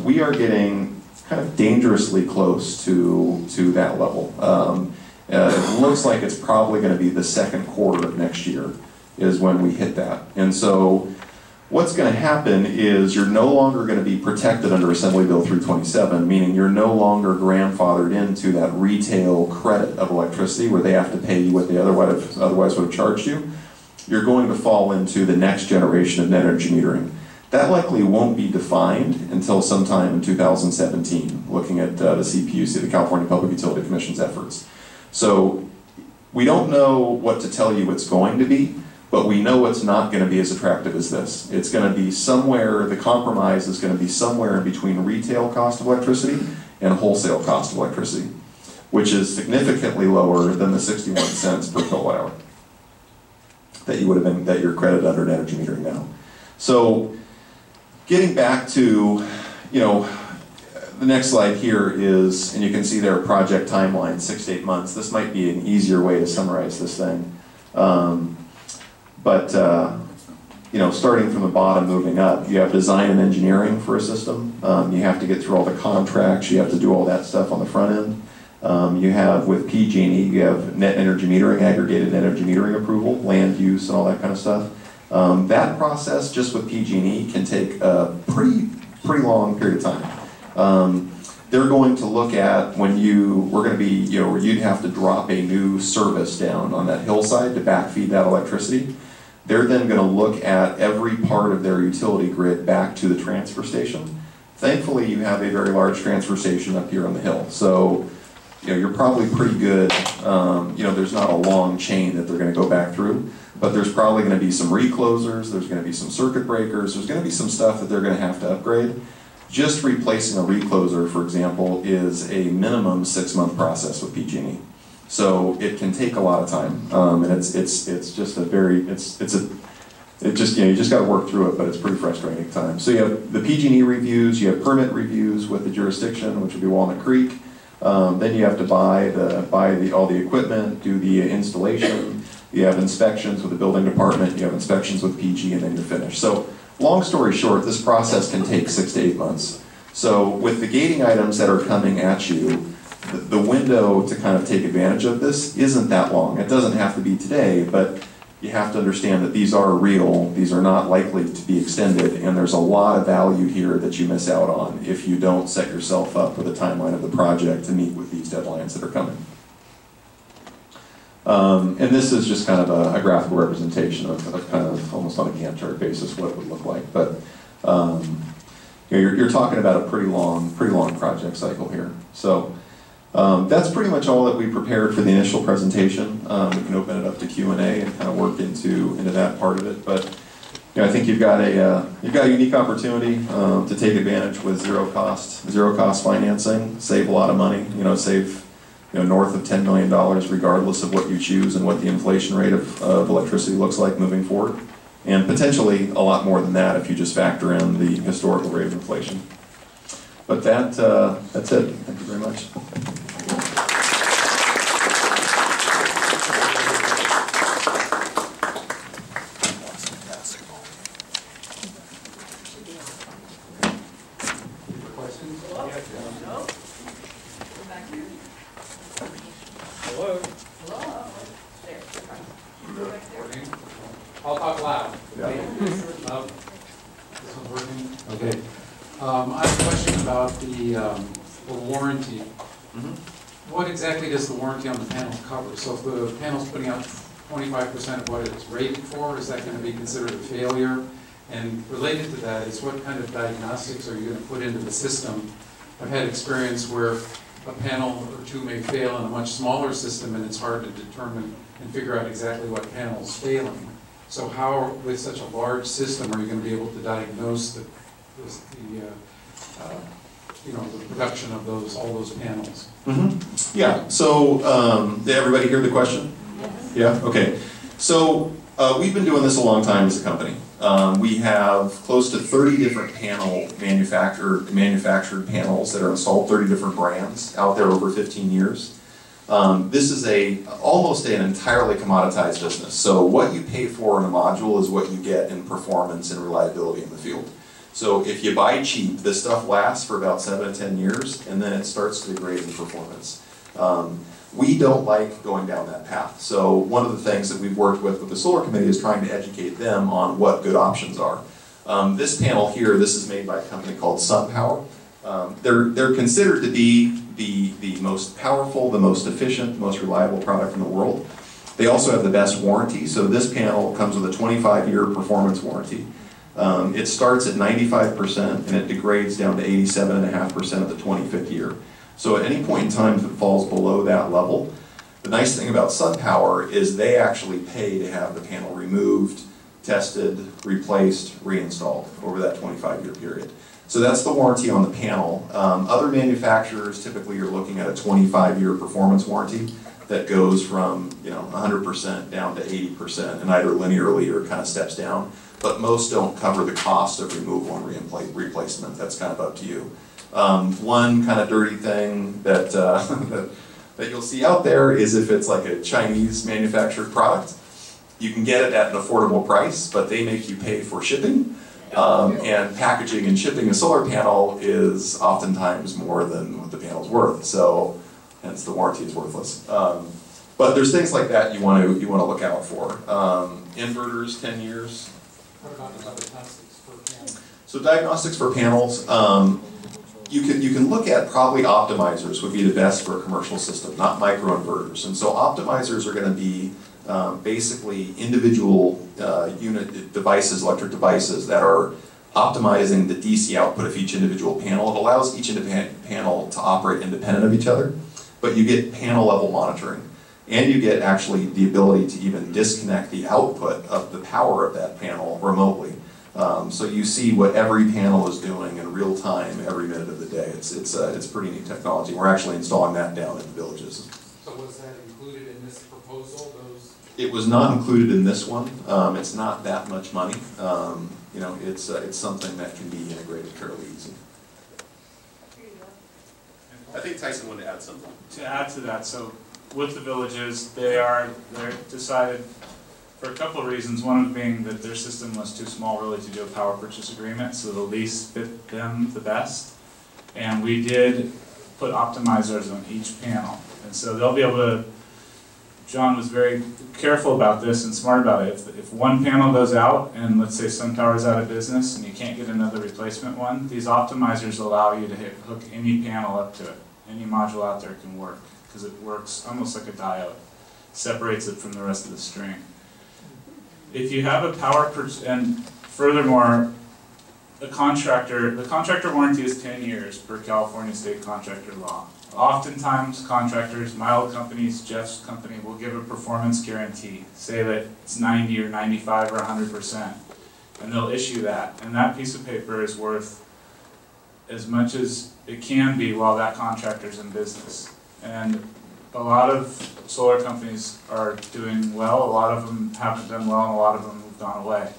We are getting kind of dangerously close to that level. It looks like it's probably going to be the second quarter of next year is when we hit that. And so what's going to happen is you're no longer going to be protected under Assembly Bill 327, meaning you're no longer grandfathered into that retail credit of electricity where they have to pay you what they otherwise would have charged you. You're going to fall into the next generation of net energy metering. That likely won't be defined until sometime in 2017, looking at the CPUC, the California Public Utility Commission's efforts. So we don't know what to tell you it's going to be, but we know it's not going to be as attractive as this. It's going to be somewhere, the compromise is going to be somewhere in between retail cost of electricity and wholesale cost of electricity, which is significantly lower than the 61 cents per kilowatt hour that you would have been, that you're credited under net energy metering now. So getting back to, you know, the next slide here is, and you can see their project timeline, 6 to 8 months. This might be an easier way to summarize this thing. You know, starting from the bottom, moving up, you have design and engineering for a system. You have to get through all the contracts. You have to do all that stuff on the front end. You have, with PG&E, you have net energy metering, aggregated net energy metering approval, land use, and all that kind of stuff. That process, just with PG&E, can take a pretty long period of time. They're going to look at when we're going to be, you know, you'd have to drop a new service down on that hillside to backfeed that electricity. They're then going to look at every part of their utility grid back to the transfer station. Thankfully, you have a very large transfer station up here on the hill. So, you know, you're probably pretty good. You know, there's not a long chain that they're going to go back through, but there's probably going to be some reclosers, there's going to be some circuit breakers, there's going to be some stuff that they're going to have to upgrade. Just replacing a recloser, for example, is a minimum 6-month process with PG&E. So it can take a lot of time, and it's just a very, you just got to work through it, but it's pretty frustrating time. So you have the PG&E reviews, you have permit reviews with the jurisdiction, which would be Walnut Creek. Then you have to buy all the equipment, do the installation. You have inspections with the building department. You have inspections with PG, and then you're finished. So long story short, this process can take 6 to 8 months. So with the gating items that are coming at you, the window to kind of take advantage of this isn't that long. It doesn't have to be today, but you have to understand that these are real, these are not likely to be extended, and there's a lot of value here that you miss out on if you don't set yourself up with a timeline of the project to meet with these deadlines that are coming. And this is just kind of a graphical representation of kind of almost on a Gantt chart basis what it would look like. But you know, you're talking about a pretty long project cycle here. So that's pretty much all that we prepared for the initial presentation. We can open it up to Q&A and kind of work into that part of it. But you know, I think you've got a unique opportunity to take advantage with zero cost financing, save a lot of money. You know, save north of $10 million regardless of what you choose and what the inflation rate of electricity looks like moving forward. And potentially a lot more than that if you just factor in the historical rate of inflation. But that's it. Thank you very much. I'll talk loud. Yeah. This one's working? Okay. I have a question about the warranty. What exactly does the warranty on the panel cover? So if the panel's putting out 25% of what it's rated for, is that going to be considered a failure? And related to that is what kind of diagnostics are you going to put into the system? I've had experience where a panel or two may fail in a much smaller system and it's hard to determine and figure out exactly what panel is failing. So how, with such a large system, are you going to be able to diagnose the production of all those panels? Yeah. So did everybody hear the question? Yes. Yeah. Okay. So we've been doing this a long time as a company. We have close to 30 different manufactured panels that are installed, 30 different brands out there over 15 years. This is almost an entirely commoditized business. So what you pay for in a module is what you get in performance and reliability in the field. So if you buy cheap, this stuff lasts for about 7 to 10 years, and then it starts to degrade in performance. We don't like going down that path. So one of the things that we've worked with the Solar Committee is trying to educate them on what good options are. This panel here, this is made by a company called SunPower. They're considered to be the most powerful, the most efficient, the most reliable product in the world. They also have the best warranty. So this panel comes with a 25-year performance warranty. It starts at 95% and it degrades down to 87.5% at the 25th year. So at any point in time, if it falls below that level, the nice thing about SunPower is they actually pay to have the panel removed, tested, replaced, reinstalled over that 25-year period. So that's the warranty on the panel. Other manufacturers, typically you're looking at a 25-year performance warranty that goes from 100% down to 80% and either linearly or kind of steps down. But most don't cover the cost of removal and replacement. That's kind of up to you. One kind of dirty thing that that you'll see out there is if it's like a Chinese manufactured product, you can get it at an affordable price, but they make you pay for shipping. And packaging and shipping a solar panel is oftentimes more than what the panel's worth, so hence the warranty is worthless. But there's things like that you want to look out for. Inverters, 10 years. What about the diagnostics for panels? So diagnostics for panels, you can look at probably optimizers would be the best for a commercial system, not microinverters. And so optimizers are going to be basically individual unit devices, electric devices that are optimizing the DC output of each individual panel. It allows each independent panel to operate independent of each other, but you get panel level monitoring. And you get actually the ability to even disconnect the output of the power of that panel remotely. So you see what every panel is doing in real time every minute of the day. It's pretty neat technology. We're actually installing that down in the villages. So was that included in this proposal? It was not included in this one. It's not that much money. It's something that can be integrated fairly easy. I think Tyson wanted to add something. To add to that, so with the villages, they're decided for a couple of reasons. One of being that their system was too small really to do a power purchase agreement, so the lease fit them the best. And we did put optimizers on each panel. And so they'll be able to John was very careful about this and smart about it. If one panel goes out, and let's say SunPower's out of business, and you can't get another replacement one, these optimizers allow you to hook any panel up to it. Any module out there can work, because it works almost like a diode. Separates it from the rest of the string. If you have a and furthermore, the contractor warranty is 10 years per California state contractor law. Oftentimes, contractors, my old companies, Jeff's company, will give a performance guarantee. Say that it's 90 or 95 or 100%. And they'll issue that. And that piece of paper is worth as much as it can be while that contractor's in business. And a lot of solar companies are doing well, a lot of them haven't done well, and a lot of them have gone away.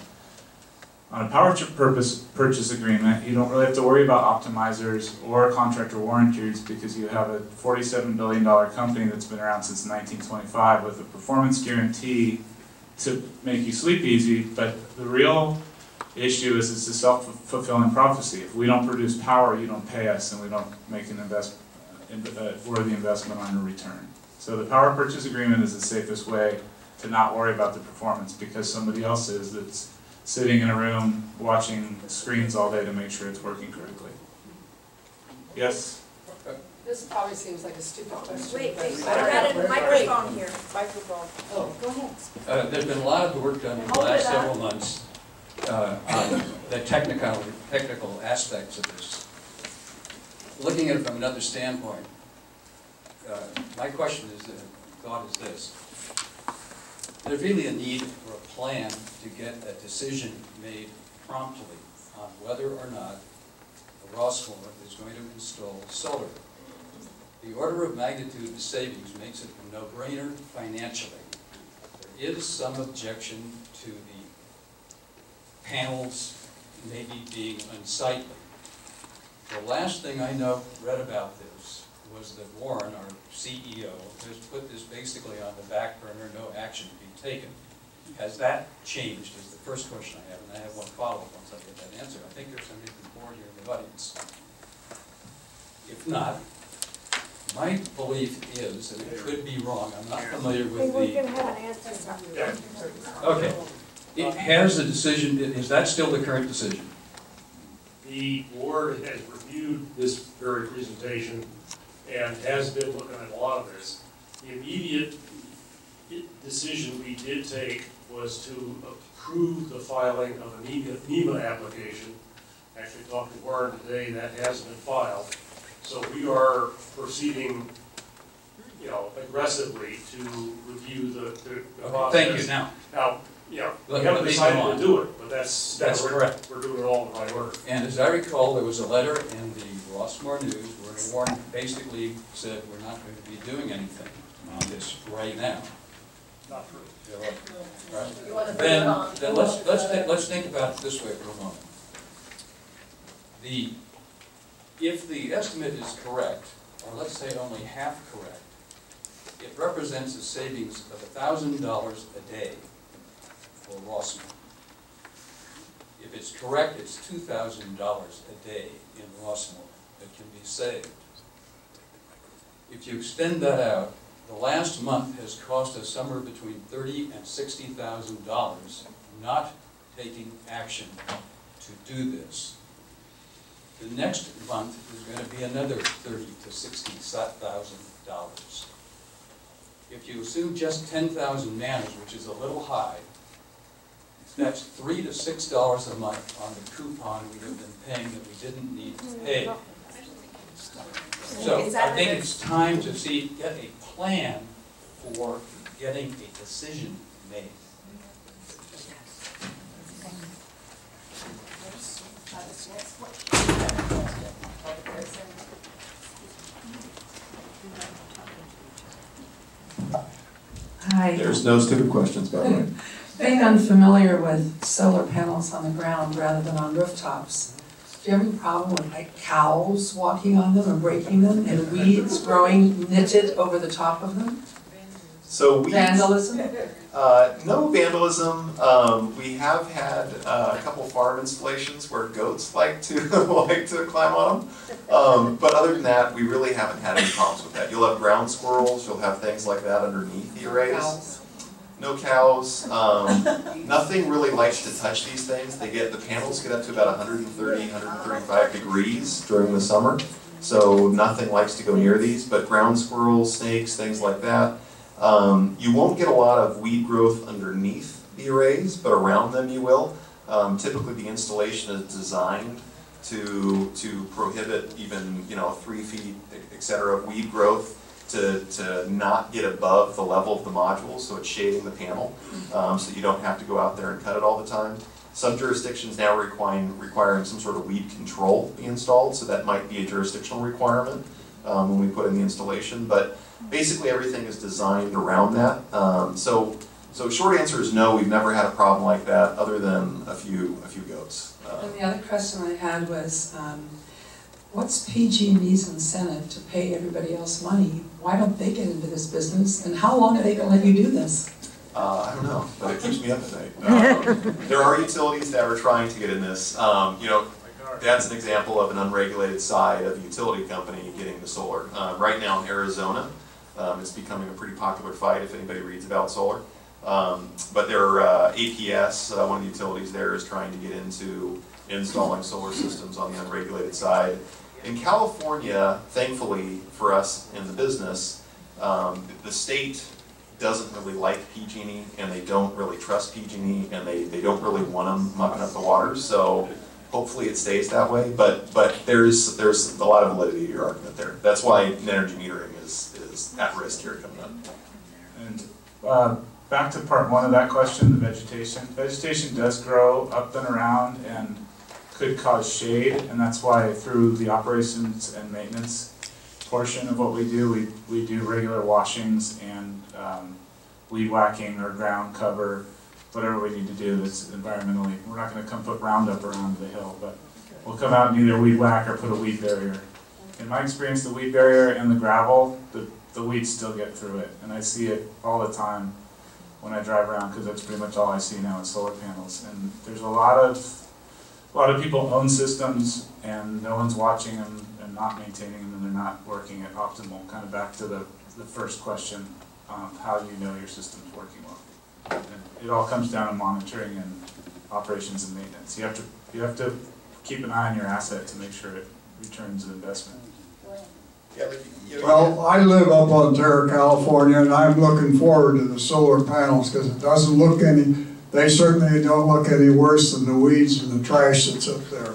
On a power purchase agreement, you don't really have to worry about optimizers or contractor warranties because you have a $47 billion company that's been around since 1925 with a performance guarantee to make you sleep easy, but the real issue is it's a self-fulfilling prophecy. If we don't produce power, you don't pay us, and we don't make an worthy investment on a return. So the power purchase agreement is the safest way to not worry about the performance because somebody else is that's sitting in a room watching screens all day to make sure it's working correctly. Yes? This probably seems like a stupid question. Wait, but- I got a microphone here. Microphone. Oh, go ahead. There's been a lot of work done in the last several months on the technical aspects of this. Looking at it from another standpoint, my question is, thought is this. There's really a need for a plan to get a decision made promptly on whether or not Rossmoor is going to install solar. The order of magnitude of the savings makes it a no-brainer financially. There is some objection to the panels maybe being unsightly. The last thing I read about this was that Warren, our CEO, has put this basically on the back burner, no action to be taken. Has that changed is the first question I have, and I have one follow-up once I get that answer. I think there's somebody from Parr here in the audience. If not, my belief is, and it could be wrong, I'm not familiar with We're the... going to have an answer. Okay. It has a decision, is that still the current decision? The board has reviewed this very presentation and has been looking at a lot of this. The immediate decision we did take was to approve the filing of a NEMA application. Actually talked to Warren today, that hasn't been filed. So we are proceeding, aggressively to review the process. Thank you. Now, We haven't decided to do it, but that's correct. We're doing it all in the right order. And as I recall, there was a letter in the Rossmoor News where Warren basically said we're not going to be doing anything on this right now. Not true. Right. You want to put it Then on? let's think about it this way for a moment. If the estimate is correct, or let's say only half correct, it represents a savings of $1,000 a day for Rossmoor. If it's correct, it's $2,000 a day in Rossmoor that can be saved. If you extend that out, the last month has cost us somewhere between $30,000 and $60,000 not taking action to do this. The next month is going to be another $30,000 to $60,000. If you assume just 10,000 manners, which is a little high, that's $3 to $6 a month on the coupon we have been paying that we didn't need to pay. So I think it's time to get a plan for getting a decision made. Hi. There's no stupid questions, by the way. Being unfamiliar with solar panels on the ground rather than on rooftops, do you have any problem with like cows walking on them or breaking them and weeds growing knitted over the top of them? So weeds, Vandalism? no vandalism. We have had a couple farm installations where goats like to like to climb on them. But other than that, we really haven't had any problems with that. You'll have ground squirrels, you'll have things like that underneath the arrays. Cows. No cows. Nothing really likes to touch these things. The panels get up to about 130, 135 degrees during the summer. So nothing likes to go near these, but ground squirrels, snakes, things like that. You won't get a lot of weed growth underneath the arrays, but around them you will. Typically the installation is designed to prohibit even 3 feet, etc. of weed growth to not get above the level of the module, so it's shading the panel, so you don't have to go out there and cut it all the time. Some jurisdictions now requiring some sort of weed control be installed, so that might be a jurisdictional requirement when we put in the installation. But basically everything is designed around that. So short answer is no, we've never had a problem like that, other than a few goats. And the other question I had was, what's PG&E's incentive to pay everybody else money? Why don't they get into this business? And how long are they going to let you do this? I don't know, but it keeps me up at night. There are utilities that are trying to get in this. That's an example of an unregulated side of a utility company getting the solar. Right now in Arizona, it's becoming a pretty popular fight if anybody reads about solar. But their APS, one of the utilities there, is trying to get into installing solar systems on the unregulated side. In California, thankfully for us in the business, the state doesn't really like PG&E, and they don't really trust PG&E, and they don't really want them mucking up the waters. So hopefully it stays that way. But there's a lot of validity to your argument there. That's why net energy metering is at risk here coming up. And back to part one of that question, the vegetation. Vegetation does grow up and around and could cause shade, and that's why through the operations and maintenance portion of what we do, we do regular washings and weed whacking or ground cover, whatever we need to do that's environmentally. We're not going to come put Roundup around the hill, but we'll come out and either weed whack or put a weed barrier. In my experience, the weed barrier and the gravel, the weeds still get through it, and I see it all the time when I drive around, because that's pretty much all I see now is solar panels. And there's a lot of people own systems and no one's watching them and not maintaining them, and they're not working at optimal. Kind of back to the first question, how do you know your system's working well? And it all comes down to monitoring and operations and maintenance. You have to keep an eye on your asset to make sure it returns the investment. Well, I live up on Terra, California, and I'm looking forward to the solar panels because it doesn't look they certainly don't look any worse than the weeds and the trash that's up there.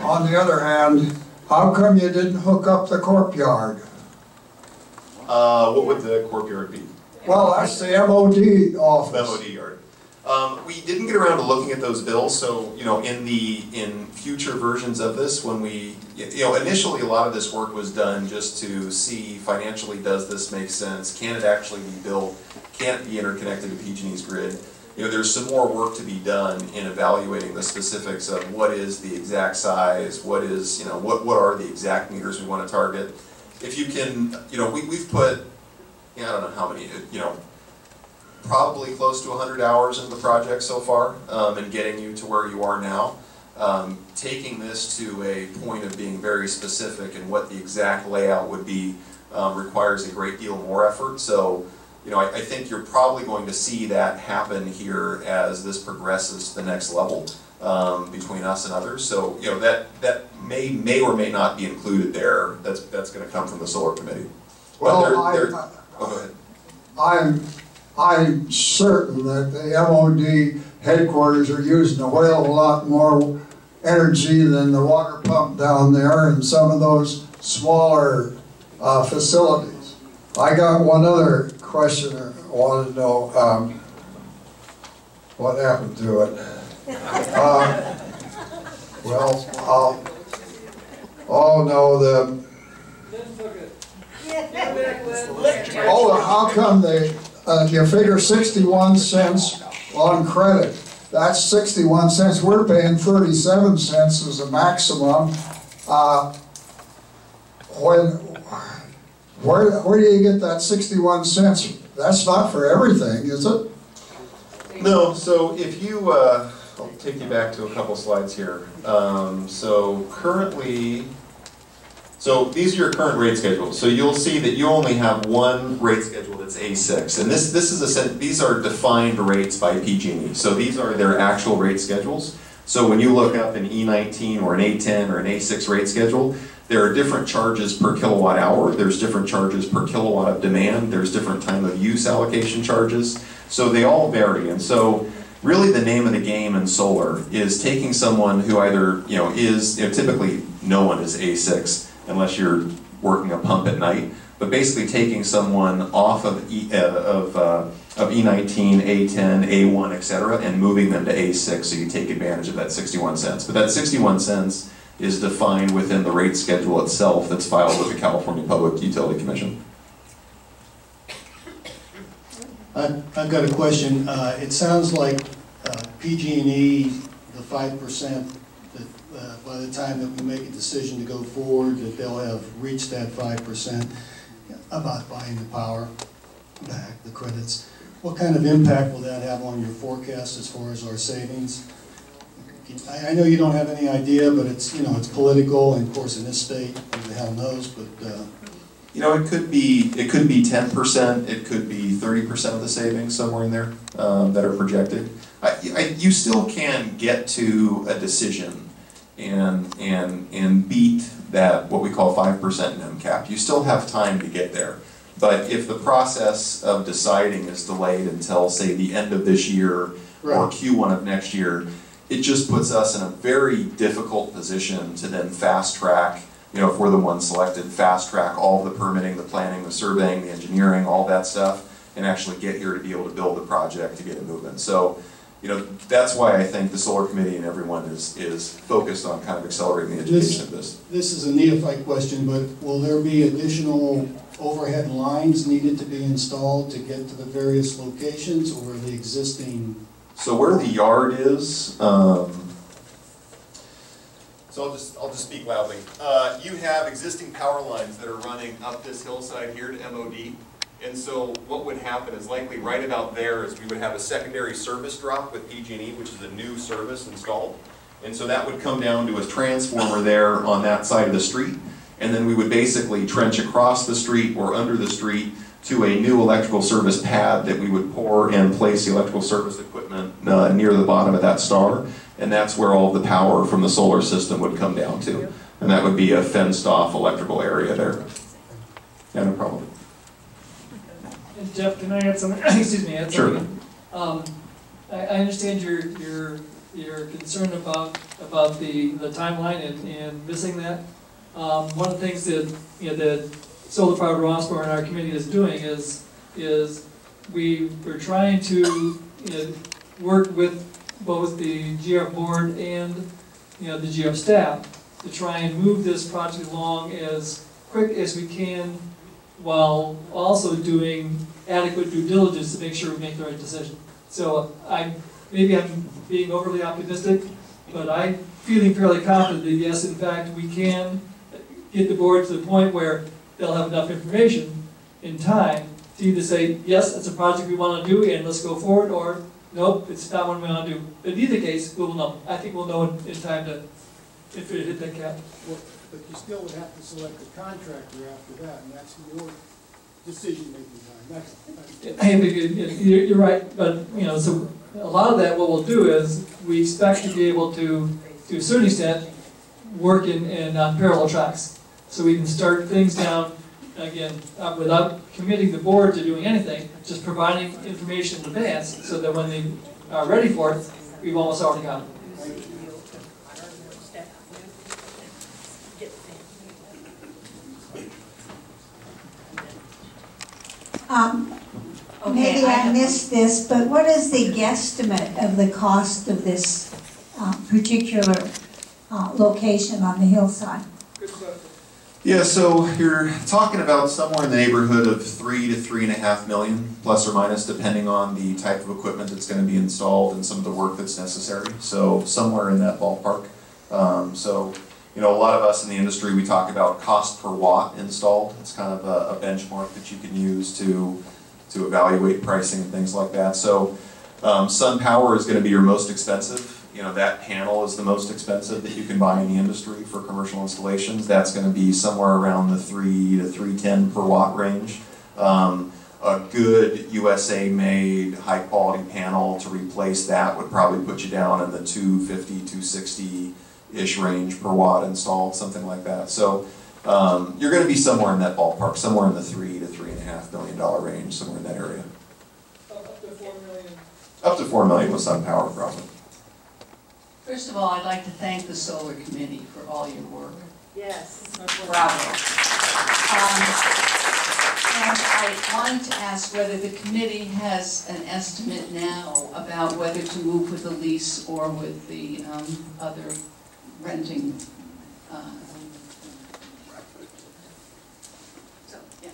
On the other hand, how come you didn't hook up the courtyard? What would the courtyard be? Well, that's the MOD office. The MOD yard. We didn't get around to looking at those bills, so in future versions of this, when we initially a lot of this work was done just to see financially, does this make sense? Can it actually be built? Can it be interconnected to PG&E's grid? There's some more work to be done in evaluating the specifics of what is the exact size, what is what are the exact meters we want to target. If you can, we've put I don't know how many probably close to 100 hours into the project so far, and getting you to where you are now. Taking this to a point of being very specific and what the exact layout would be requires a great deal more effort. So, I think you're probably going to see that happen here as this progresses to the next level between us and others. So, that may or may not be included there. That's going to come from the solar committee. Well, go ahead. I'm certain that the MOD headquarters are using a whale of a lot more energy than the water pump down there and some of those smaller facilities. I got one other question I wanted to know. What happened to it? How come you figure 61 cents on credit? That's 61 cents. We're paying 37 cents as a maximum. Where do you get that 61 cents? that's not for everything, is it? No, so if you, I'll take you back to a couple slides here. So currently, so these are your current rate schedules. So you'll see that you only have one rate schedule that's A6. And this is these are defined rates by PG&E. So these are their actual rate schedules. So when you look up an E19 or an A10 or an A6 rate schedule, there are different charges per kilowatt hour. There's different charges per kilowatt of demand. There's different time of use allocation charges. So they all vary. And so really the name of the game in solar is taking someone who either, typically no one is A6 unless you're working a pump at night, but basically taking someone off of E19, A10, A1, etc., and moving them to A6 so you take advantage of that 61 cents. But that 61 cents is defined within the rate schedule itself that's filed with the California Public Utility Commission. I've got a question. It sounds like PG&E, the 5%, that by the time that we make a decision to go forward, that they'll have reached that 5% about buying the power back, the credits. What kind of impact will that have on your forecast as far as our savings? I know you don't have any idea, but it's, it's political, and of course in this state, who the hell knows, but it could be 10%, it could be 30% of the savings, somewhere in there, that are projected. You still can get to a decision and beat that, what we call 5% NEM cap. You still have time to get there. But if the process of deciding is delayed until, say, the end of this year or Q1 of next year, it just puts us in a very difficult position to then fast track, if we're the ones selected, fast track all the permitting, the planning, the surveying, the engineering, all that stuff, and actually get here to be able to build the project to get it moving. So, that's why I think the Solar Committee and everyone is focused on kind of accelerating the education of this. This is a neophyte question, but will there be additional overhead lines needed to be installed to get to the various locations, or the existing? So where the yard is, so I'll just speak loudly. You have existing power lines that are running up this hillside here to MOD. And so what would happen is likely right about there is we would have a secondary service drop with PG&E, which is a new service installed. And so that would come down to a transformer there on that side of the street. And then we would basically trench across the street or under the street to a new electrical service pad that we would pour and place the electrical service equipment near the bottom of that star. And that's where all the power from the solar system would come down to. And that would be a fenced off electrical area there. Yeah, no problem. Jeff, can I add something? Excuse me, add something. Sure. I understand your concern about the timeline and missing that. One of the things that that Solar Powered Rossmoor and our committee is doing is we're trying to work with both the GF board and the GF staff to try and move this project along as quick as we can, while also doing adequate due diligence to make sure we make the right decision. So maybe I'm being overly optimistic, but I'm feeling fairly confident that yes, in fact, we can get the board to the point where they'll have enough information in time to either say, yes, that's a project we want to do and let's go forward, or nope, it's not one we want to do. But in either case, we'll know. I think we'll know in time to if it hit that cap. Well, but you still would have to select a contractor after that, and that's your decision-making time. You're right, but so a lot of that, what we'll do is we expect to be able to a certain extent, work on parallel tracks, so we can start things down again without committing the board to doing anything, just providing information in advance, so that when they are ready for it, we've almost already got it. Maybe I missed this, but what is the guesstimate of the cost of this particular location on the hillside? Yeah, so you're talking about somewhere in the neighborhood of 3 to 3.5 million, plus or minus, depending on the type of equipment that's going to be installed and some of the work that's necessary. So somewhere in that ballpark. A lot of us in the industry, we talk about cost per watt installed. It's kind of a benchmark that you can use to to evaluate pricing and things like that. So sun power is going to be your most expensive. You know, that panel is the most expensive that you can buy in the industry for commercial installations. That's going to be somewhere around the 3 to 310 per watt range. A good USA-made, high-quality panel to replace that would probably put you down in the 250, 260-ish range per watt installed, something like that. So you're going to be somewhere in that ballpark, somewhere in the $3 to $3.5 million range, somewhere in that area. Up to $4 million. Up to $4 million with sun power, probably. First of all, I'd like to thank the Solar Committee for all your work. Yes. Bravo. And I wanted to ask whether the committee has an estimate now about whether to move with the lease or with the other renting. So, yeah.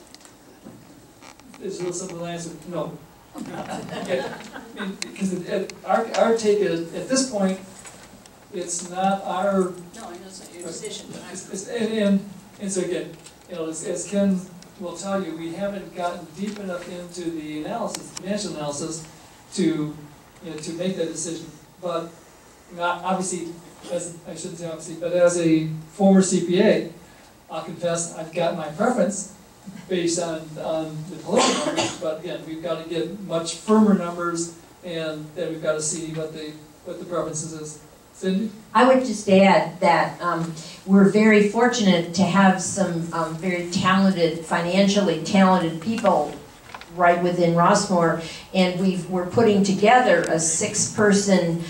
Is it a simple answer? No. Yeah, I mean, because our take is, at this point, it's not our... No, I know it's not your decision. And so again, you know, as Ken will tell you, we haven't gotten deep enough into the analysis, financial analysis, to make that decision. But obviously, I shouldn't say obviously, but as a former CPA, I'll confess I've got my preference based on the preliminary numbers. But again, we've got to get much firmer numbers, and then we've got to see what the preferences is. Cindy? I would just add that we're very fortunate to have some very talented, financially talented people right within Rossmoor, and we're putting together a 6-person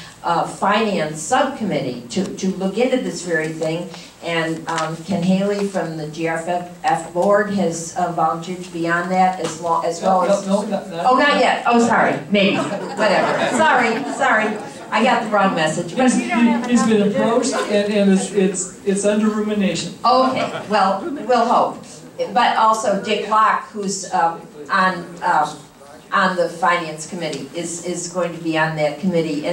finance subcommittee to look into this very thing. And Ken Haley from the GRF board has volunteered to be on that as well as... No, oh, not yet. Oh, sorry. Maybe. Whatever. Sorry. I got the wrong message. He's been approached, and it's under rumination. Okay, well, we'll hope. But also Dick Locke, who's on the finance committee, is going to be on that committee,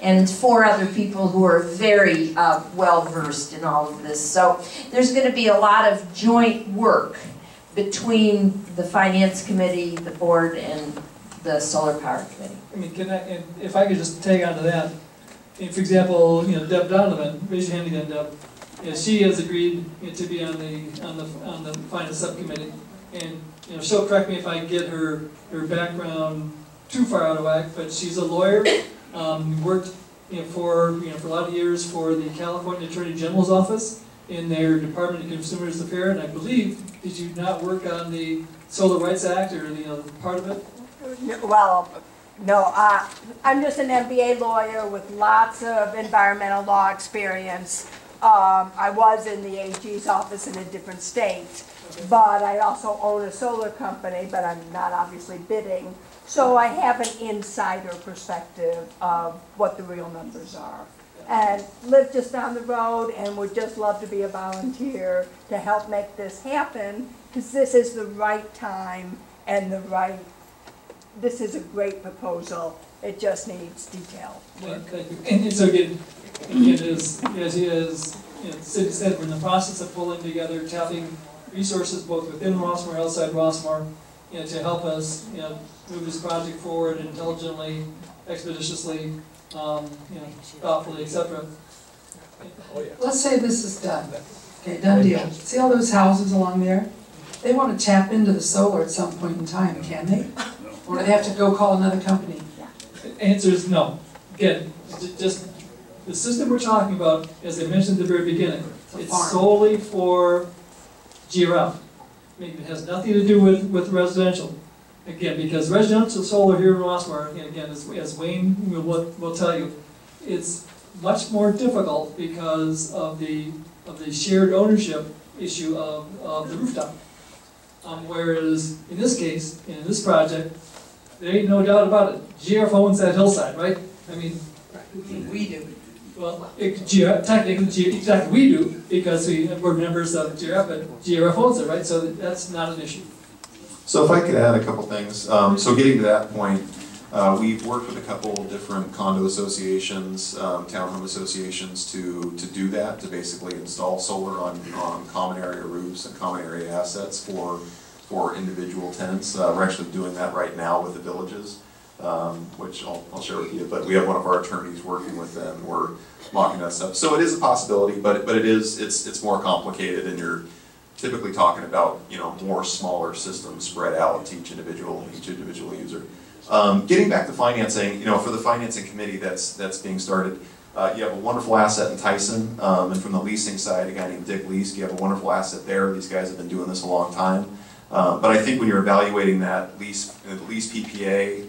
and 4 other people who are very well versed in all of this. So there's going to be a lot of joint work between the finance committee, the board, and the solar power committee. I mean, and if I could just tag on to that, for example, Deb Donovan, raise your hand again, Deb. She has agreed to be on the finance subcommittee, and she'll correct me if I get her background too far out of whack. But she's a lawyer, worked for a lot of years for the California Attorney General's office in their Department of Consumers Affairs, and I believe, did you not work on the Solar Rights Act or part of it? Well, no, I'm just an MBA lawyer with lots of environmental law experience. I was in the AG's office in a different state, but I also own a solar company, but I'm not obviously bidding. So I have an insider perspective of what the real numbers are. And live just down the road and would just love to be a volunteer to help make this happen, because this is the right time and this is a great proposal. It just needs detail. Yeah, thank you. And so again, as Cindy said, we're in the process of pulling together, tapping resources both within Rossmoor and outside Rossmoor, to help us, move this project forward intelligently, expeditiously, thoughtfully, etc. Oh, yeah. Let's say this is done. Okay, done deal. See all those houses along there? They want to tap into the solar at some point in time, can they? Or do they have to go call another company? The answer is no. Again, just the system we're talking about, as I mentioned at the very beginning, it's solely for GRF. I mean, it has nothing to do with residential. Again, because residential solar here in Rossmoor, and again, as Wayne will tell you, it's much more difficult because of the shared ownership issue of the rooftop. Whereas in this case, in this project, there ain't no doubt about it. GRF owns that hillside, right? I mean, we do. Well, technically, exactly we do, because we're members of GRF, but GRF owns it, right? So that's not an issue. So if I could add a couple things. So getting to that point, we've worked with a couple different condo associations, townhome associations to do that, to basically install solar on common area roofs and common area assets for for individual tenants. We're actually doing that right now with the villages, which I'll share with you. But we have one of our attorneys working with them. We're mocking that stuff. So it is a possibility, but it's more complicated, and you're typically talking about, you know, more smaller systems spread out to each individual user. Getting back to financing, you know, for the financing committee that's being started, you have a wonderful asset in Tyson, and from the leasing side, a guy named Dick Lease, you have a wonderful asset there. These guys have been doing this a long time. But I think when you're evaluating that lease PPA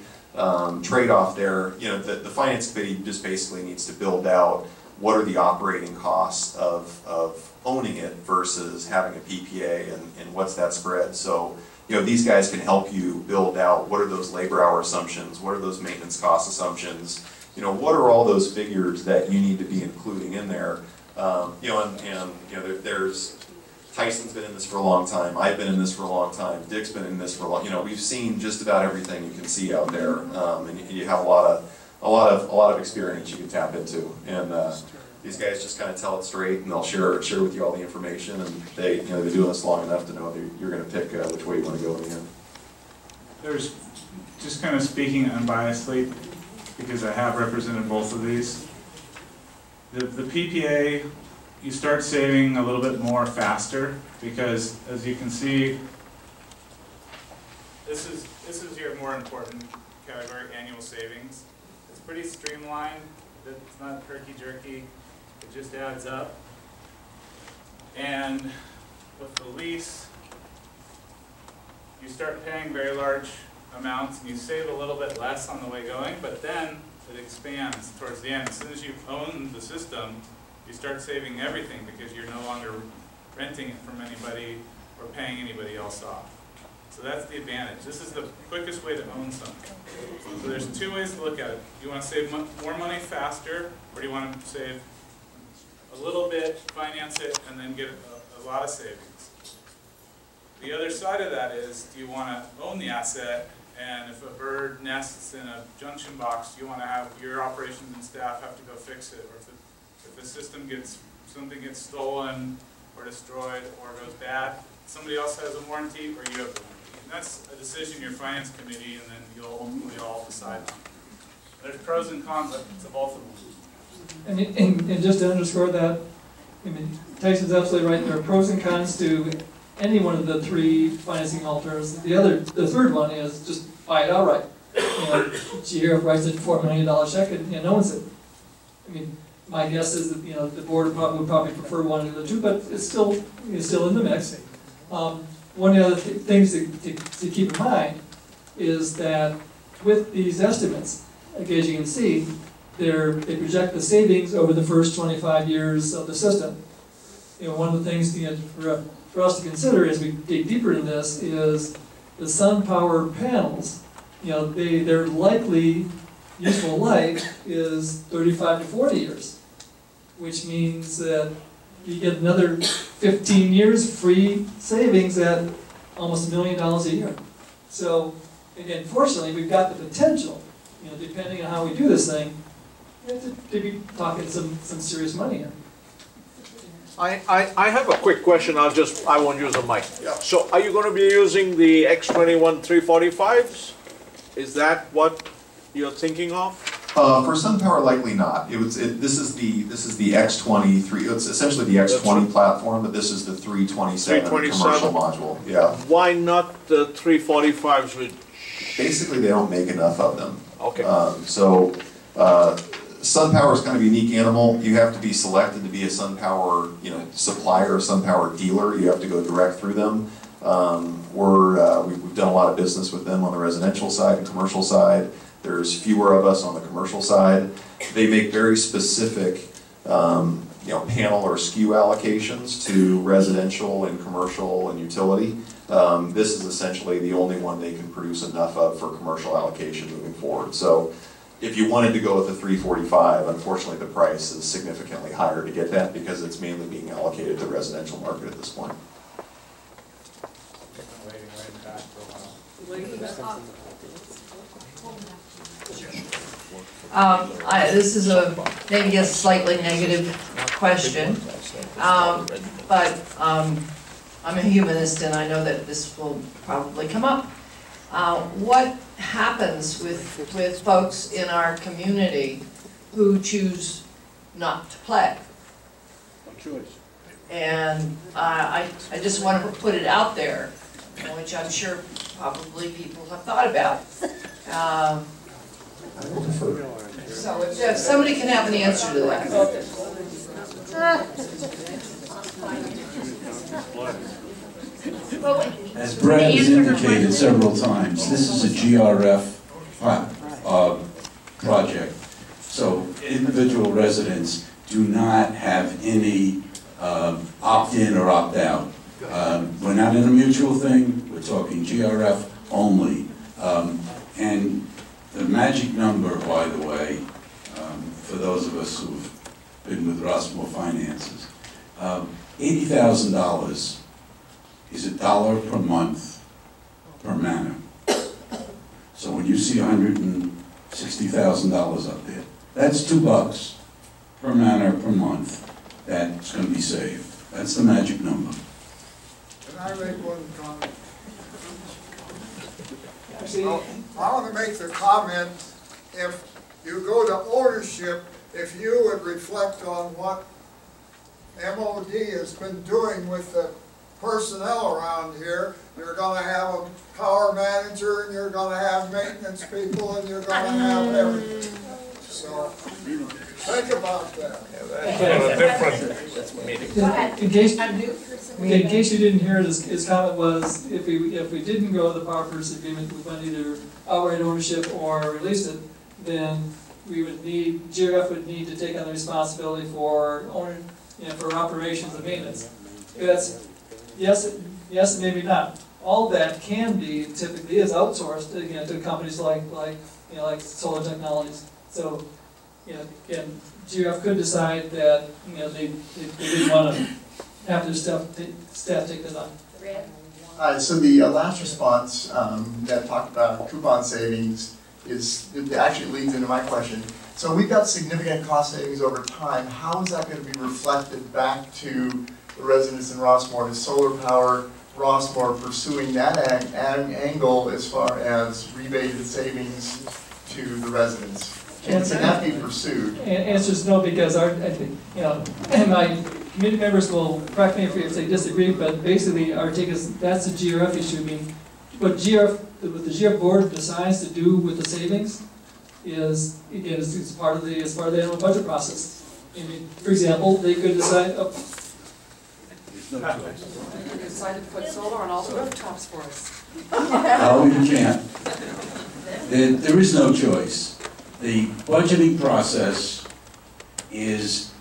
trade-off there, you know, the finance committee just basically needs to build out what are the operating costs of owning it versus having a PPA, and what's that spread. So, you know, these guys can help you build out what are those labor hour assumptions, what are those maintenance cost assumptions, you know, what are all those figures that you need to be including in there. You know, and you know, there's Tyson's been in this for a long time. I've been in this for a long time. Dick's been in this for a long. You know, we've seen just about everything you can see out there, and you have a lot of experience you can tap into. And these guys just kind of tell it straight, and they'll share with you all the information. And they've been doing this long enough to know that you're going to pick which way you want to go in the end. There's, just kind of speaking unbiasedly, because I have represented both of these. The PPA, you start saving a little bit more faster, because as you can see, this is your more important category, annual savings. It's pretty streamlined. It's not herky-jerky. It just adds up. And with the lease, you start paying very large amounts, and you save a little bit less on the way going, but then it expands towards the end. As soon as you own the system, you start saving everything, because you're no longer renting it from anybody or paying anybody else off. So that's the advantage. This is the quickest way to own something. So there's two ways to look at it. Do you want to save more money faster, or do you want to save a little bit, finance it, and then get a lot of savings? The other side of that is, do you want to own the asset, and if a bird nests in a junction box, do you want to have your operations and staff have to go fix it? Or if the system something gets stolen or destroyed or goes bad, somebody else has a warranty or you have the warranty. And that's a decision your finance committee, and then you'll ultimately all decide on. There's pros and cons to both of them. And just to underscore that, I mean, Tyson's absolutely right. There are pros and cons to any one of the three financing alternatives. The third one is just buy it outright. You know, GRF writes a $4 million check and owns it. I mean, my guess is that, you know, the board would probably prefer one of the two, but it's still in the mix. One of the other things to keep in mind is that with these estimates, like as you can see, they project the savings over the first 25 years of the system. You know, one of the things for us to consider as we dig deeper into this is the sun power panels. You know, their likely useful life is 35 to 40 years, which means that you get another 15 years free savings at almost $1 million a year. So, again, fortunately, we've got the potential, you know, depending on how we do this thing, to be talking some serious money here. I have a quick question. I won't use the mic. Yeah. So, are you going to be using the X21 345s? Is that what you're thinking of? For SunPower, likely not. This is the X23. It's essentially the X20 platform, but this is the 327 commercial module. Yeah. Why not the 345s? Basically, they don't make enough of them. Okay. SunPower is kind of a unique animal. You have to be selected to be a SunPower, you know, supplier or SunPower dealer. You have to go direct through them. We've done a lot of business with them on the residential side and commercial side. There's fewer of us on the commercial side. They make very specific, you know, panel or SKU allocations to residential and commercial and utility. This is essentially the only one they can produce enough of for commercial allocation moving forward. So, if you wanted to go with the 345, unfortunately the price is significantly higher to get that because it's mainly being allocated to the residential market at this point. This is maybe a slightly negative question, but I'm a humanist and I know that this will probably come up. What happens with folks in our community who choose not to play? Choice. And I just want to put it out there, which I'm sure probably people have thought about. So if somebody can have an answer to that. As Brad has indicated several times, this is a GRF project. So individual residents do not have any opt-in or opt-out. We're not in a mutual thing, we're talking GRF only. And the magic number, by the way, for those of us who've been with Rossmoor Finances, $80,000 is $1 per month per manor. So when you see $160,000 up there, that's $2 per manor per month that's going to be saved. That's the magic number. Can I make one comment? Actually, I want to make the comment, if you go to ownership, if you would reflect on what MOD has been doing with the personnel around here, you're going to have a power manager, and you're going to have maintenance people, and you're going to have everything. So, think about that. in case you didn't hear it, his comment was, if we didn't go the power purchase agreement, we went either outright ownership or release it, then we would need, GRF would need to take on the responsibility for for operations and maintenance. That's, yes, and maybe not. All that can be, typically is outsourced, again, to companies like Solar Technologies. So, again, GRF could decide that, they didn't want to have their staff take that on. So the last response that talked about coupon savings it actually leads into my question. So we've got significant cost savings over time. How is that going to be reflected back to the residents in Rossmoor? Is solar power Rossmoor pursuing that angle as far as rebated savings to the residents? Can that be pursued? Answer is no, because my committee members will correct me if they disagree, but basically our take is that's a GRF issue. I mean, what the GRF board decides to do with the savings is, again, it's part of the annual budget process. I mean, for example, they could decide. You could decide to put solar on all the rooftops for us. No, you can't. There is no choice. The budgeting process is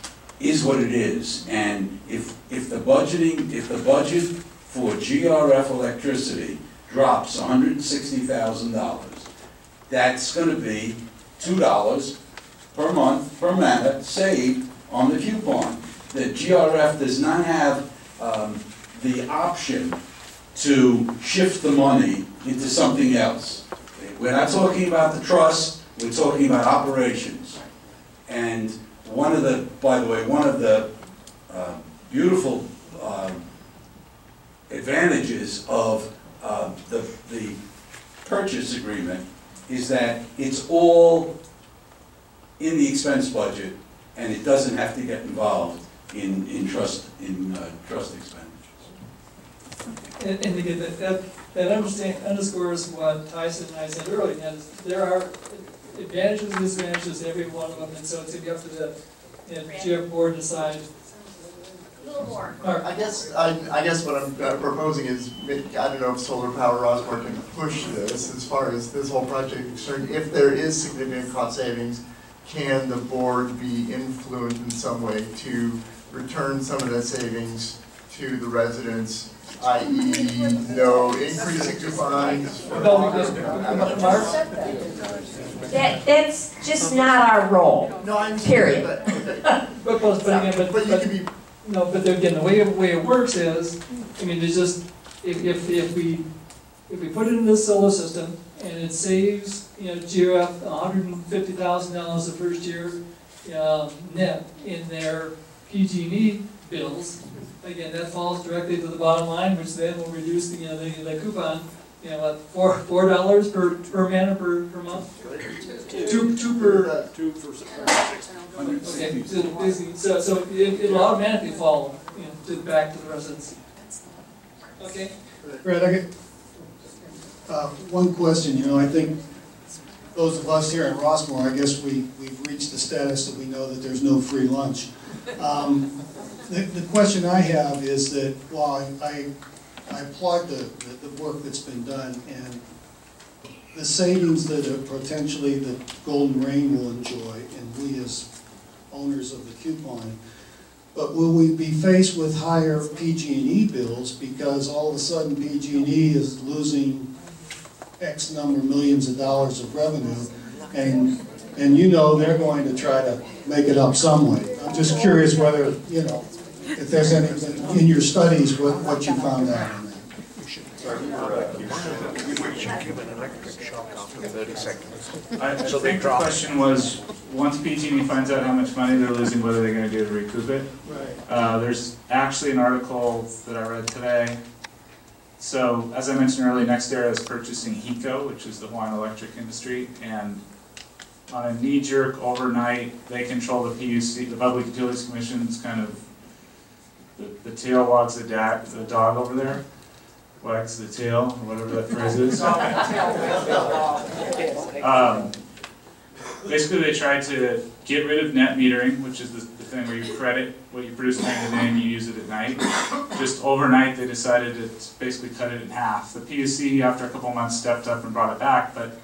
what it is, and if the budget for GRF electricity drops $160,000, that's going to be $2 per month per manor saved on the coupon. The GRF does not have the option to shift the money into something else. We're not talking about the trust. We're talking about operations. And one of the beautiful advantages of the purchase agreement is that it's all in the expense budget, and it doesn't have to get involved in trust expenditures. And again, that underscores what Tyson and I said earlier. That is, there are advantages and disadvantages to every one of them, and so it's going to be up to the GRF board to decide. A little more. I guess what I'm proposing is, I don't know if solar power Rossmoor can push this as far as this whole project is concerned. If there is significant cost savings, can the board be influenced in some way to return some of that savings to the residents, i.e. no increasing coupons? That's just not our role. No, I'm period. But again, the way it works is, I mean, there's just if we put it in this solar system and it saves GRF $150,000 the first year net in their PG&E bills. Again, that falls directly to the bottom line, which then will reduce the, the coupon, what, $4 per man or per month? Two per. 2 for 6 Okay, so it'll automatically fall, back to the residents. Okay. Brad, I got one question. I think those of us here in Rossmoor, I guess we've reached the status that we know that there's no free lunch. The question I have is that while I applaud the work that's been done and the savings that potentially the Golden Rain will enjoy, and we as owners of the coupon, but will we be faced with higher PG&E bills because all of a sudden PG&E is losing X number of millions of dollars of revenue, and they're going to try to make it up some way. I'm just curious whether, if there's anything in your studies, what you found out on that. We should give an electric shock after 30 seconds. I think the question was, once PG&E finds out how much money they're losing, what are they going to do to recoup it? Right. There's actually an article that I read today. So, as I mentioned earlier, NextEra is purchasing HECO, which is the Hawaiian electric industry, and on a knee-jerk overnight, they control the PUC, the Public Utilities Commission's kind of, the tail wags the dog over there. Wags the tail, or whatever that phrase is. Basically, they tried to get rid of net metering, which is the thing where you credit what you produce during the day and you use it at night. Just overnight, they decided to basically cut it in half. The PUC, after a couple of months, stepped up and brought it back, but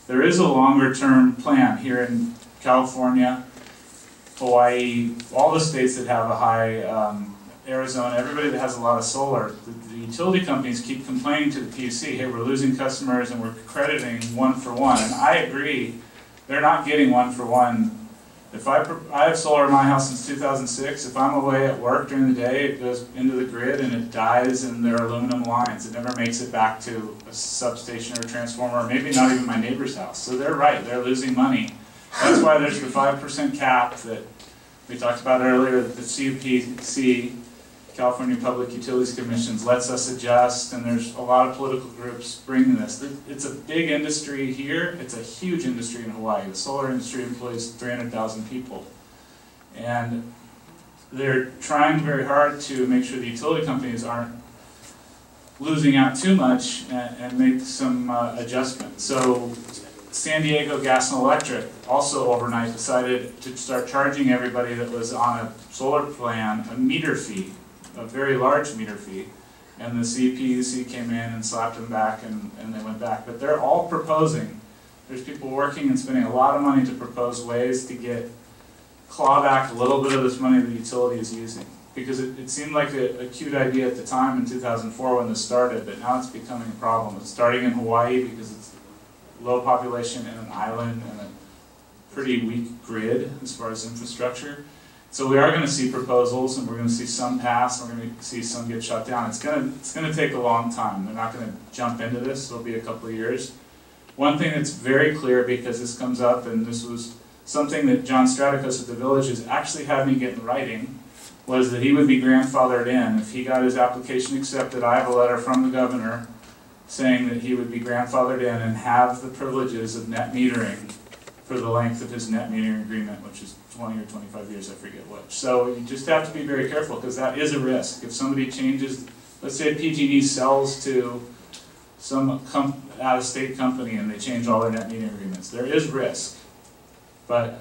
there is a longer-term plan here in California, Hawaii, all the states that have a high, Arizona, everybody that has a lot of solar. The utility companies keep complaining to the PUC, hey, we're losing customers and we're crediting 1-for-1. And I agree, they're not getting 1-for-1. If I have solar in my house since 2006, if I'm away at work during the day, it goes into the grid and it dies in their aluminum lines. It never makes it back to a substation or a transformer, or maybe not even my neighbor's house. So they're right, they're losing money. That's why there's the 5% cap that we talked about earlier, that the CPC, California Public Utilities Commission, lets us adjust, and there's a lot of political groups bringing this. It's a big industry here. It's a huge industry in Hawaii. The solar industry employs 300,000 people. And they're trying very hard to make sure the utility companies aren't losing out too much and make some adjustments. So San Diego Gas and Electric also overnight decided to start charging everybody that was on a solar plan a meter fee, a very large meter fee, and the CPUC came in and slapped them back, and they went back. But they're all proposing. There's people working and spending a lot of money to propose ways to claw back a little bit of this money the utility is using. Because it seemed like a cute idea at the time in 2004 when this started, but now it's becoming a problem. It's starting in Hawaii because it's low population and an island and a pretty weak grid as far as infrastructure. So we are going to see proposals, and we're going to see some pass, and we're going to see some get shut down. It's going to take a long time. They're not going to jump into this. It'll be a couple of years. One thing that's very clear, because this comes up, and this was something that John Straticos at the Villages actually had me get in writing, was that he would be grandfathered in. If he got his application accepted, I have a letter from the governor saying that he would be grandfathered in and have the privileges of net metering for the length of his net metering agreement, which is 20 or 25 years, I forget which. So you just have to be very careful, because that is a risk. If somebody changes, let's say PG&E sells to some out-of-state company and they change all their net metering agreements, there is risk. But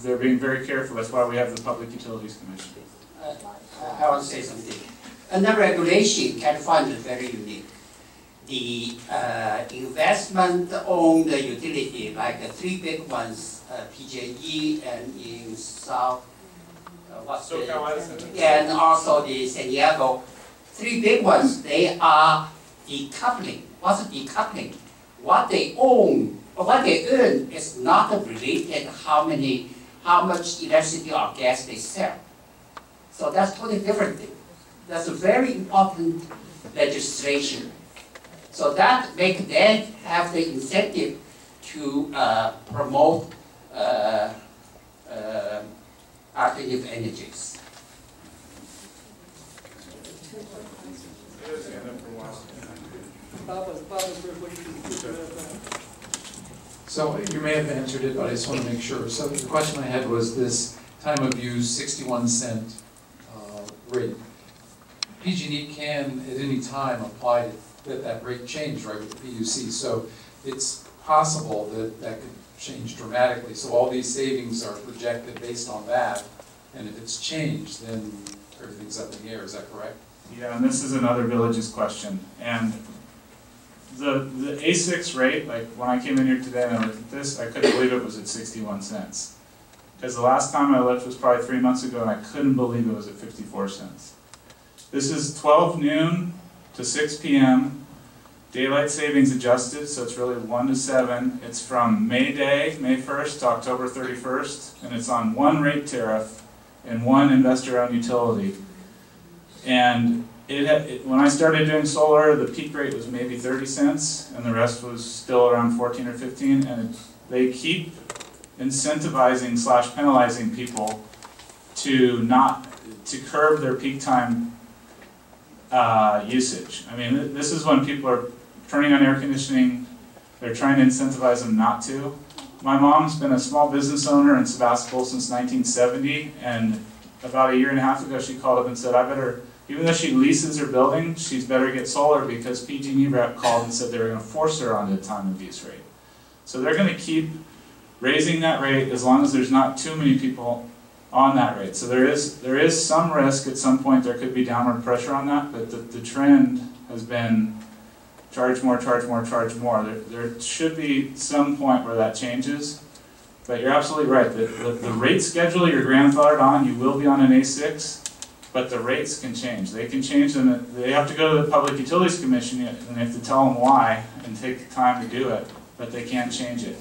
they're being very careful. That's why we have the Public Utilities Commission. I want to say something. Under regulation, California is very unique. The investment on the utility, like the three big ones, PG&E and in South, and also the San Diego, three big ones, they are decoupling. What's decoupling? What they own, or what they earn is not related how much electricity or gas they sell. So that's totally different thing. That's a very important legislation. So that make them have the incentive to promote alternative energies. Bob was waiting to So you may have answered it, but I just want to make sure. So the question I had was this time of use 61-cent rate. PG&E can at any time apply that rate change, right, with the PUC. So it's possible that that could change dramatically. So all these savings are projected based on that. And if it's changed, then everything's up in the air. Is that correct? Yeah, and this is another village's question. And the A6 rate, like when I came in here today and I looked at this, I couldn't believe it was at 61 cents. Because the last time I looked was probably 3 months ago and I couldn't believe it was at 54 cents. This is 12 noon to 6 p.m. Daylight savings adjusted, so it's really 1 to 7. It's from May 1st to October 31st, and it's on one rate tariff and one investor-owned utility. And when I started doing solar, the peak rate was maybe 30 cents, and the rest was still around 14 or 15, and they keep incentivizing / penalizing people to curb their peak time usage. I mean, this is when people are turning on air conditioning, they're trying to incentivize them not to. My mom's been a small business owner in Sebastopol since 1970, and about a year and a half ago she called up and said, I better, even though she leases her building, she's better get solar because PG&E rep called and said they were going to force her onto the time of use rate. So they're going to keep raising that rate as long as there's not too many people on that rate. So there is some risk at some point there could be downward pressure on that, but the trend has been charge more, charge more, charge more. There should be some point where that changes, but you're absolutely right. The rate schedule you're grandfathered on, you will be on an A6, but the rates can change. They can change them. They have to go to the Public Utilities Commission and they have to tell them why and take the time to do it, but they can't change it.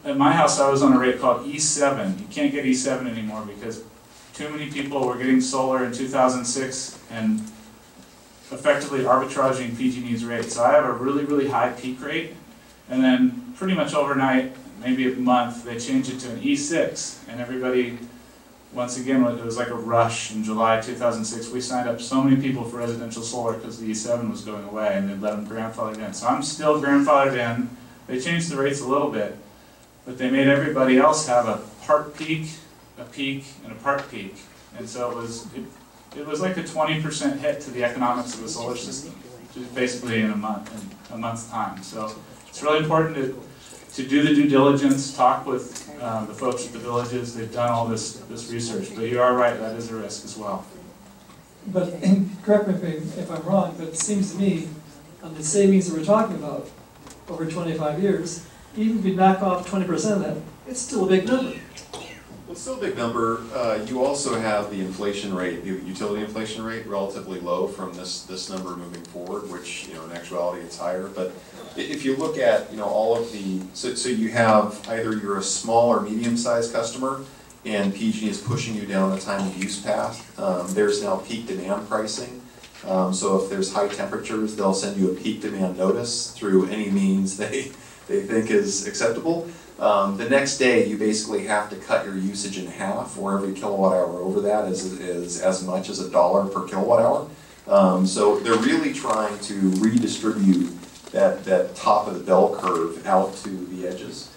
At my house, I was on a rate called E7. You can't get E7 anymore because too many people were getting solar in 2006 and effectively arbitraging PG&E's rate. So I have a really, really high peak rate, and then pretty much overnight, maybe a month, they changed it to an E6, and everybody, once again, it was like a rush in July 2006. We signed up so many people for residential solar because the E7 was going away, and they let them grandfathered in. So I'm still grandfathered in. They changed the rates a little bit, but they made everybody else have a part peak, a peak, and a part peak. And so it was like a 20% hit to the economics of the solar system, just basically in a month's time. So it's really important to do the due diligence, talk with the folks at the villages. They've done all this research, but you are right, that is a risk as well. But, and correct me if I'm wrong, but it seems to me, on the savings that we're talking about over 25 years, even if you knock off 20% of that, it's still a big number. Well, it's still a big number. You also have the inflation rate, the utility inflation rate, relatively low from this number moving forward, which, in actuality it's higher. But if you look at, all of the, so you have either you're a small or medium-sized customer, and PG is pushing you down the time of use path. There's now peak demand pricing. So if there's high temperatures, they'll send you a peak demand notice through any means they think is acceptable. The next day, you basically have to cut your usage in half, where every kilowatt hour over that is as much as $1 per kilowatt hour. So they're really trying to redistribute that top of the bell curve out to the edges.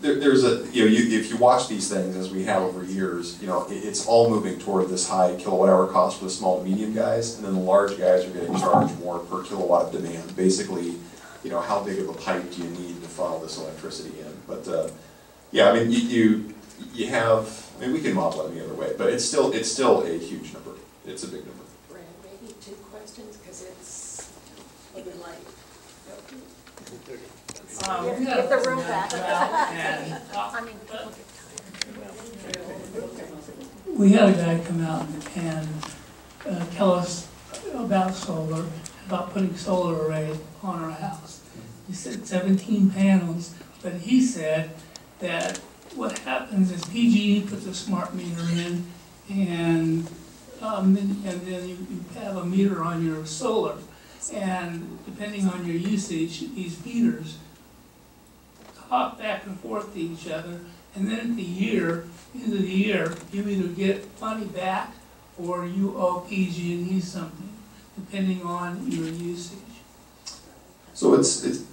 If you watch these things as we have over years, it's all moving toward this high kilowatt hour cost for the small and medium guys, and then the large guys are getting charged more per kilowatt of demand. Basically, how big of a pipe do you need to funnel this electricity in? But yeah, I mean, you have. I mean, we can model it any other way, but it's still a huge number. It's a big number. Brad, maybe 2 questions because it's a bit late. Get the room back. We had a guy come out and tell us about solar, about putting solar arrays on our house. He said 17 panels, but he said that what happens is PG&E puts a smart meter in, and then you have a meter on your solar, and depending on your usage, these meters hop back and forth to each other, and then at the end of the year, you either get money back or you owe PG&E something. depending on your usage? So it's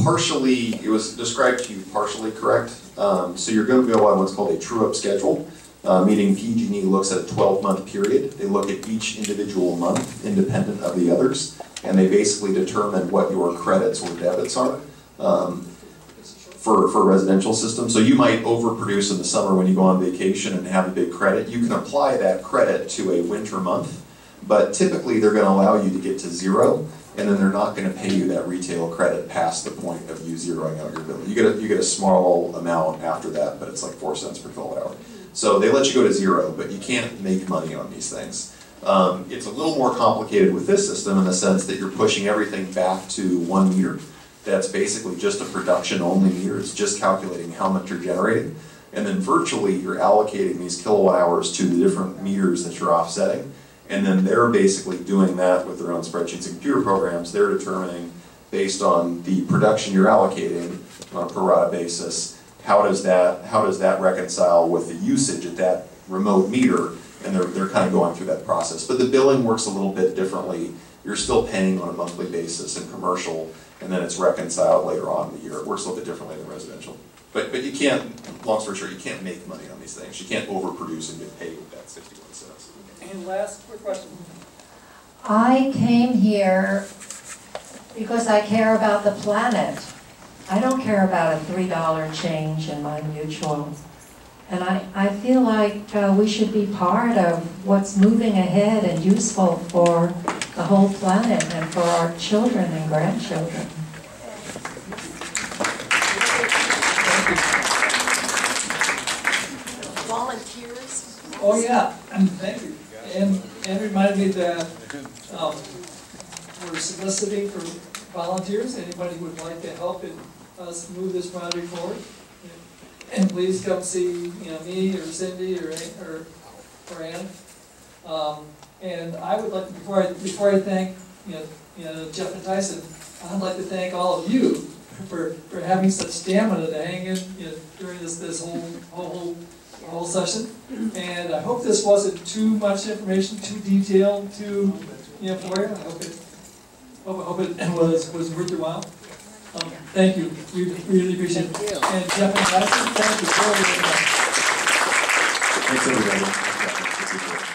partially, it was described to you partially correct. So you're going to go on what's called a true-up schedule, meaning PG&E looks at a 12-month period. They look at each individual month independent of the others, and they basically determine what your credits or debits are for a residential system. So you might overproduce in the summer when you go on vacation and have a big credit. You can apply that credit to a winter month, but typically they're going to allow you to get to zero, and then they're not going to pay you that retail credit past the point of you zeroing out your bill. You get a small amount after that, but it's like 4 cents per kilowatt hour. So they let you go to zero, but you can't make money on these things. It's a little more complicated with this system in the sense that you're pushing everything back to 1 meter. That's basically just a production-only meter. It's just calculating how much you're generating. And then virtually you're allocating these kilowatt hours to the different meters that you're offsetting. And then they're basically doing that with their own spreadsheets and computer programs. They're determining, based on the production you're allocating on a per rata basis, how does that reconcile with the usage at that remote meter? And they're kind of going through that process. But the billing works a little bit differently. You're still paying on a monthly basis in commercial, and then it's reconciled later on in the year. It works a little bit differently than residential. But you can't, long story short, you can't make money on these things. You can't overproduce and get paid with that 61 cents. And last quick question. I came here because I care about the planet. I don't care about a $3 change in my mutual. And I feel like we should be part of what's moving ahead and useful for the whole planet and for our children and grandchildren. Volunteers? Oh yeah, and thank you. And reminded me that we're soliciting for volunteers. Anybody who would like to help us move this project forward? And please come see me or Cindy or Ann. And I would like to, before I thank Jeff and Tyson, I'd like to thank all of you for having such stamina to hang in during this whole session. And I hope this wasn't too much information, too detailed, too for you. I hope it was worth your while. Thank you. We really appreciate it. And Jeff and Tyson, thank you very much. Thanks everybody.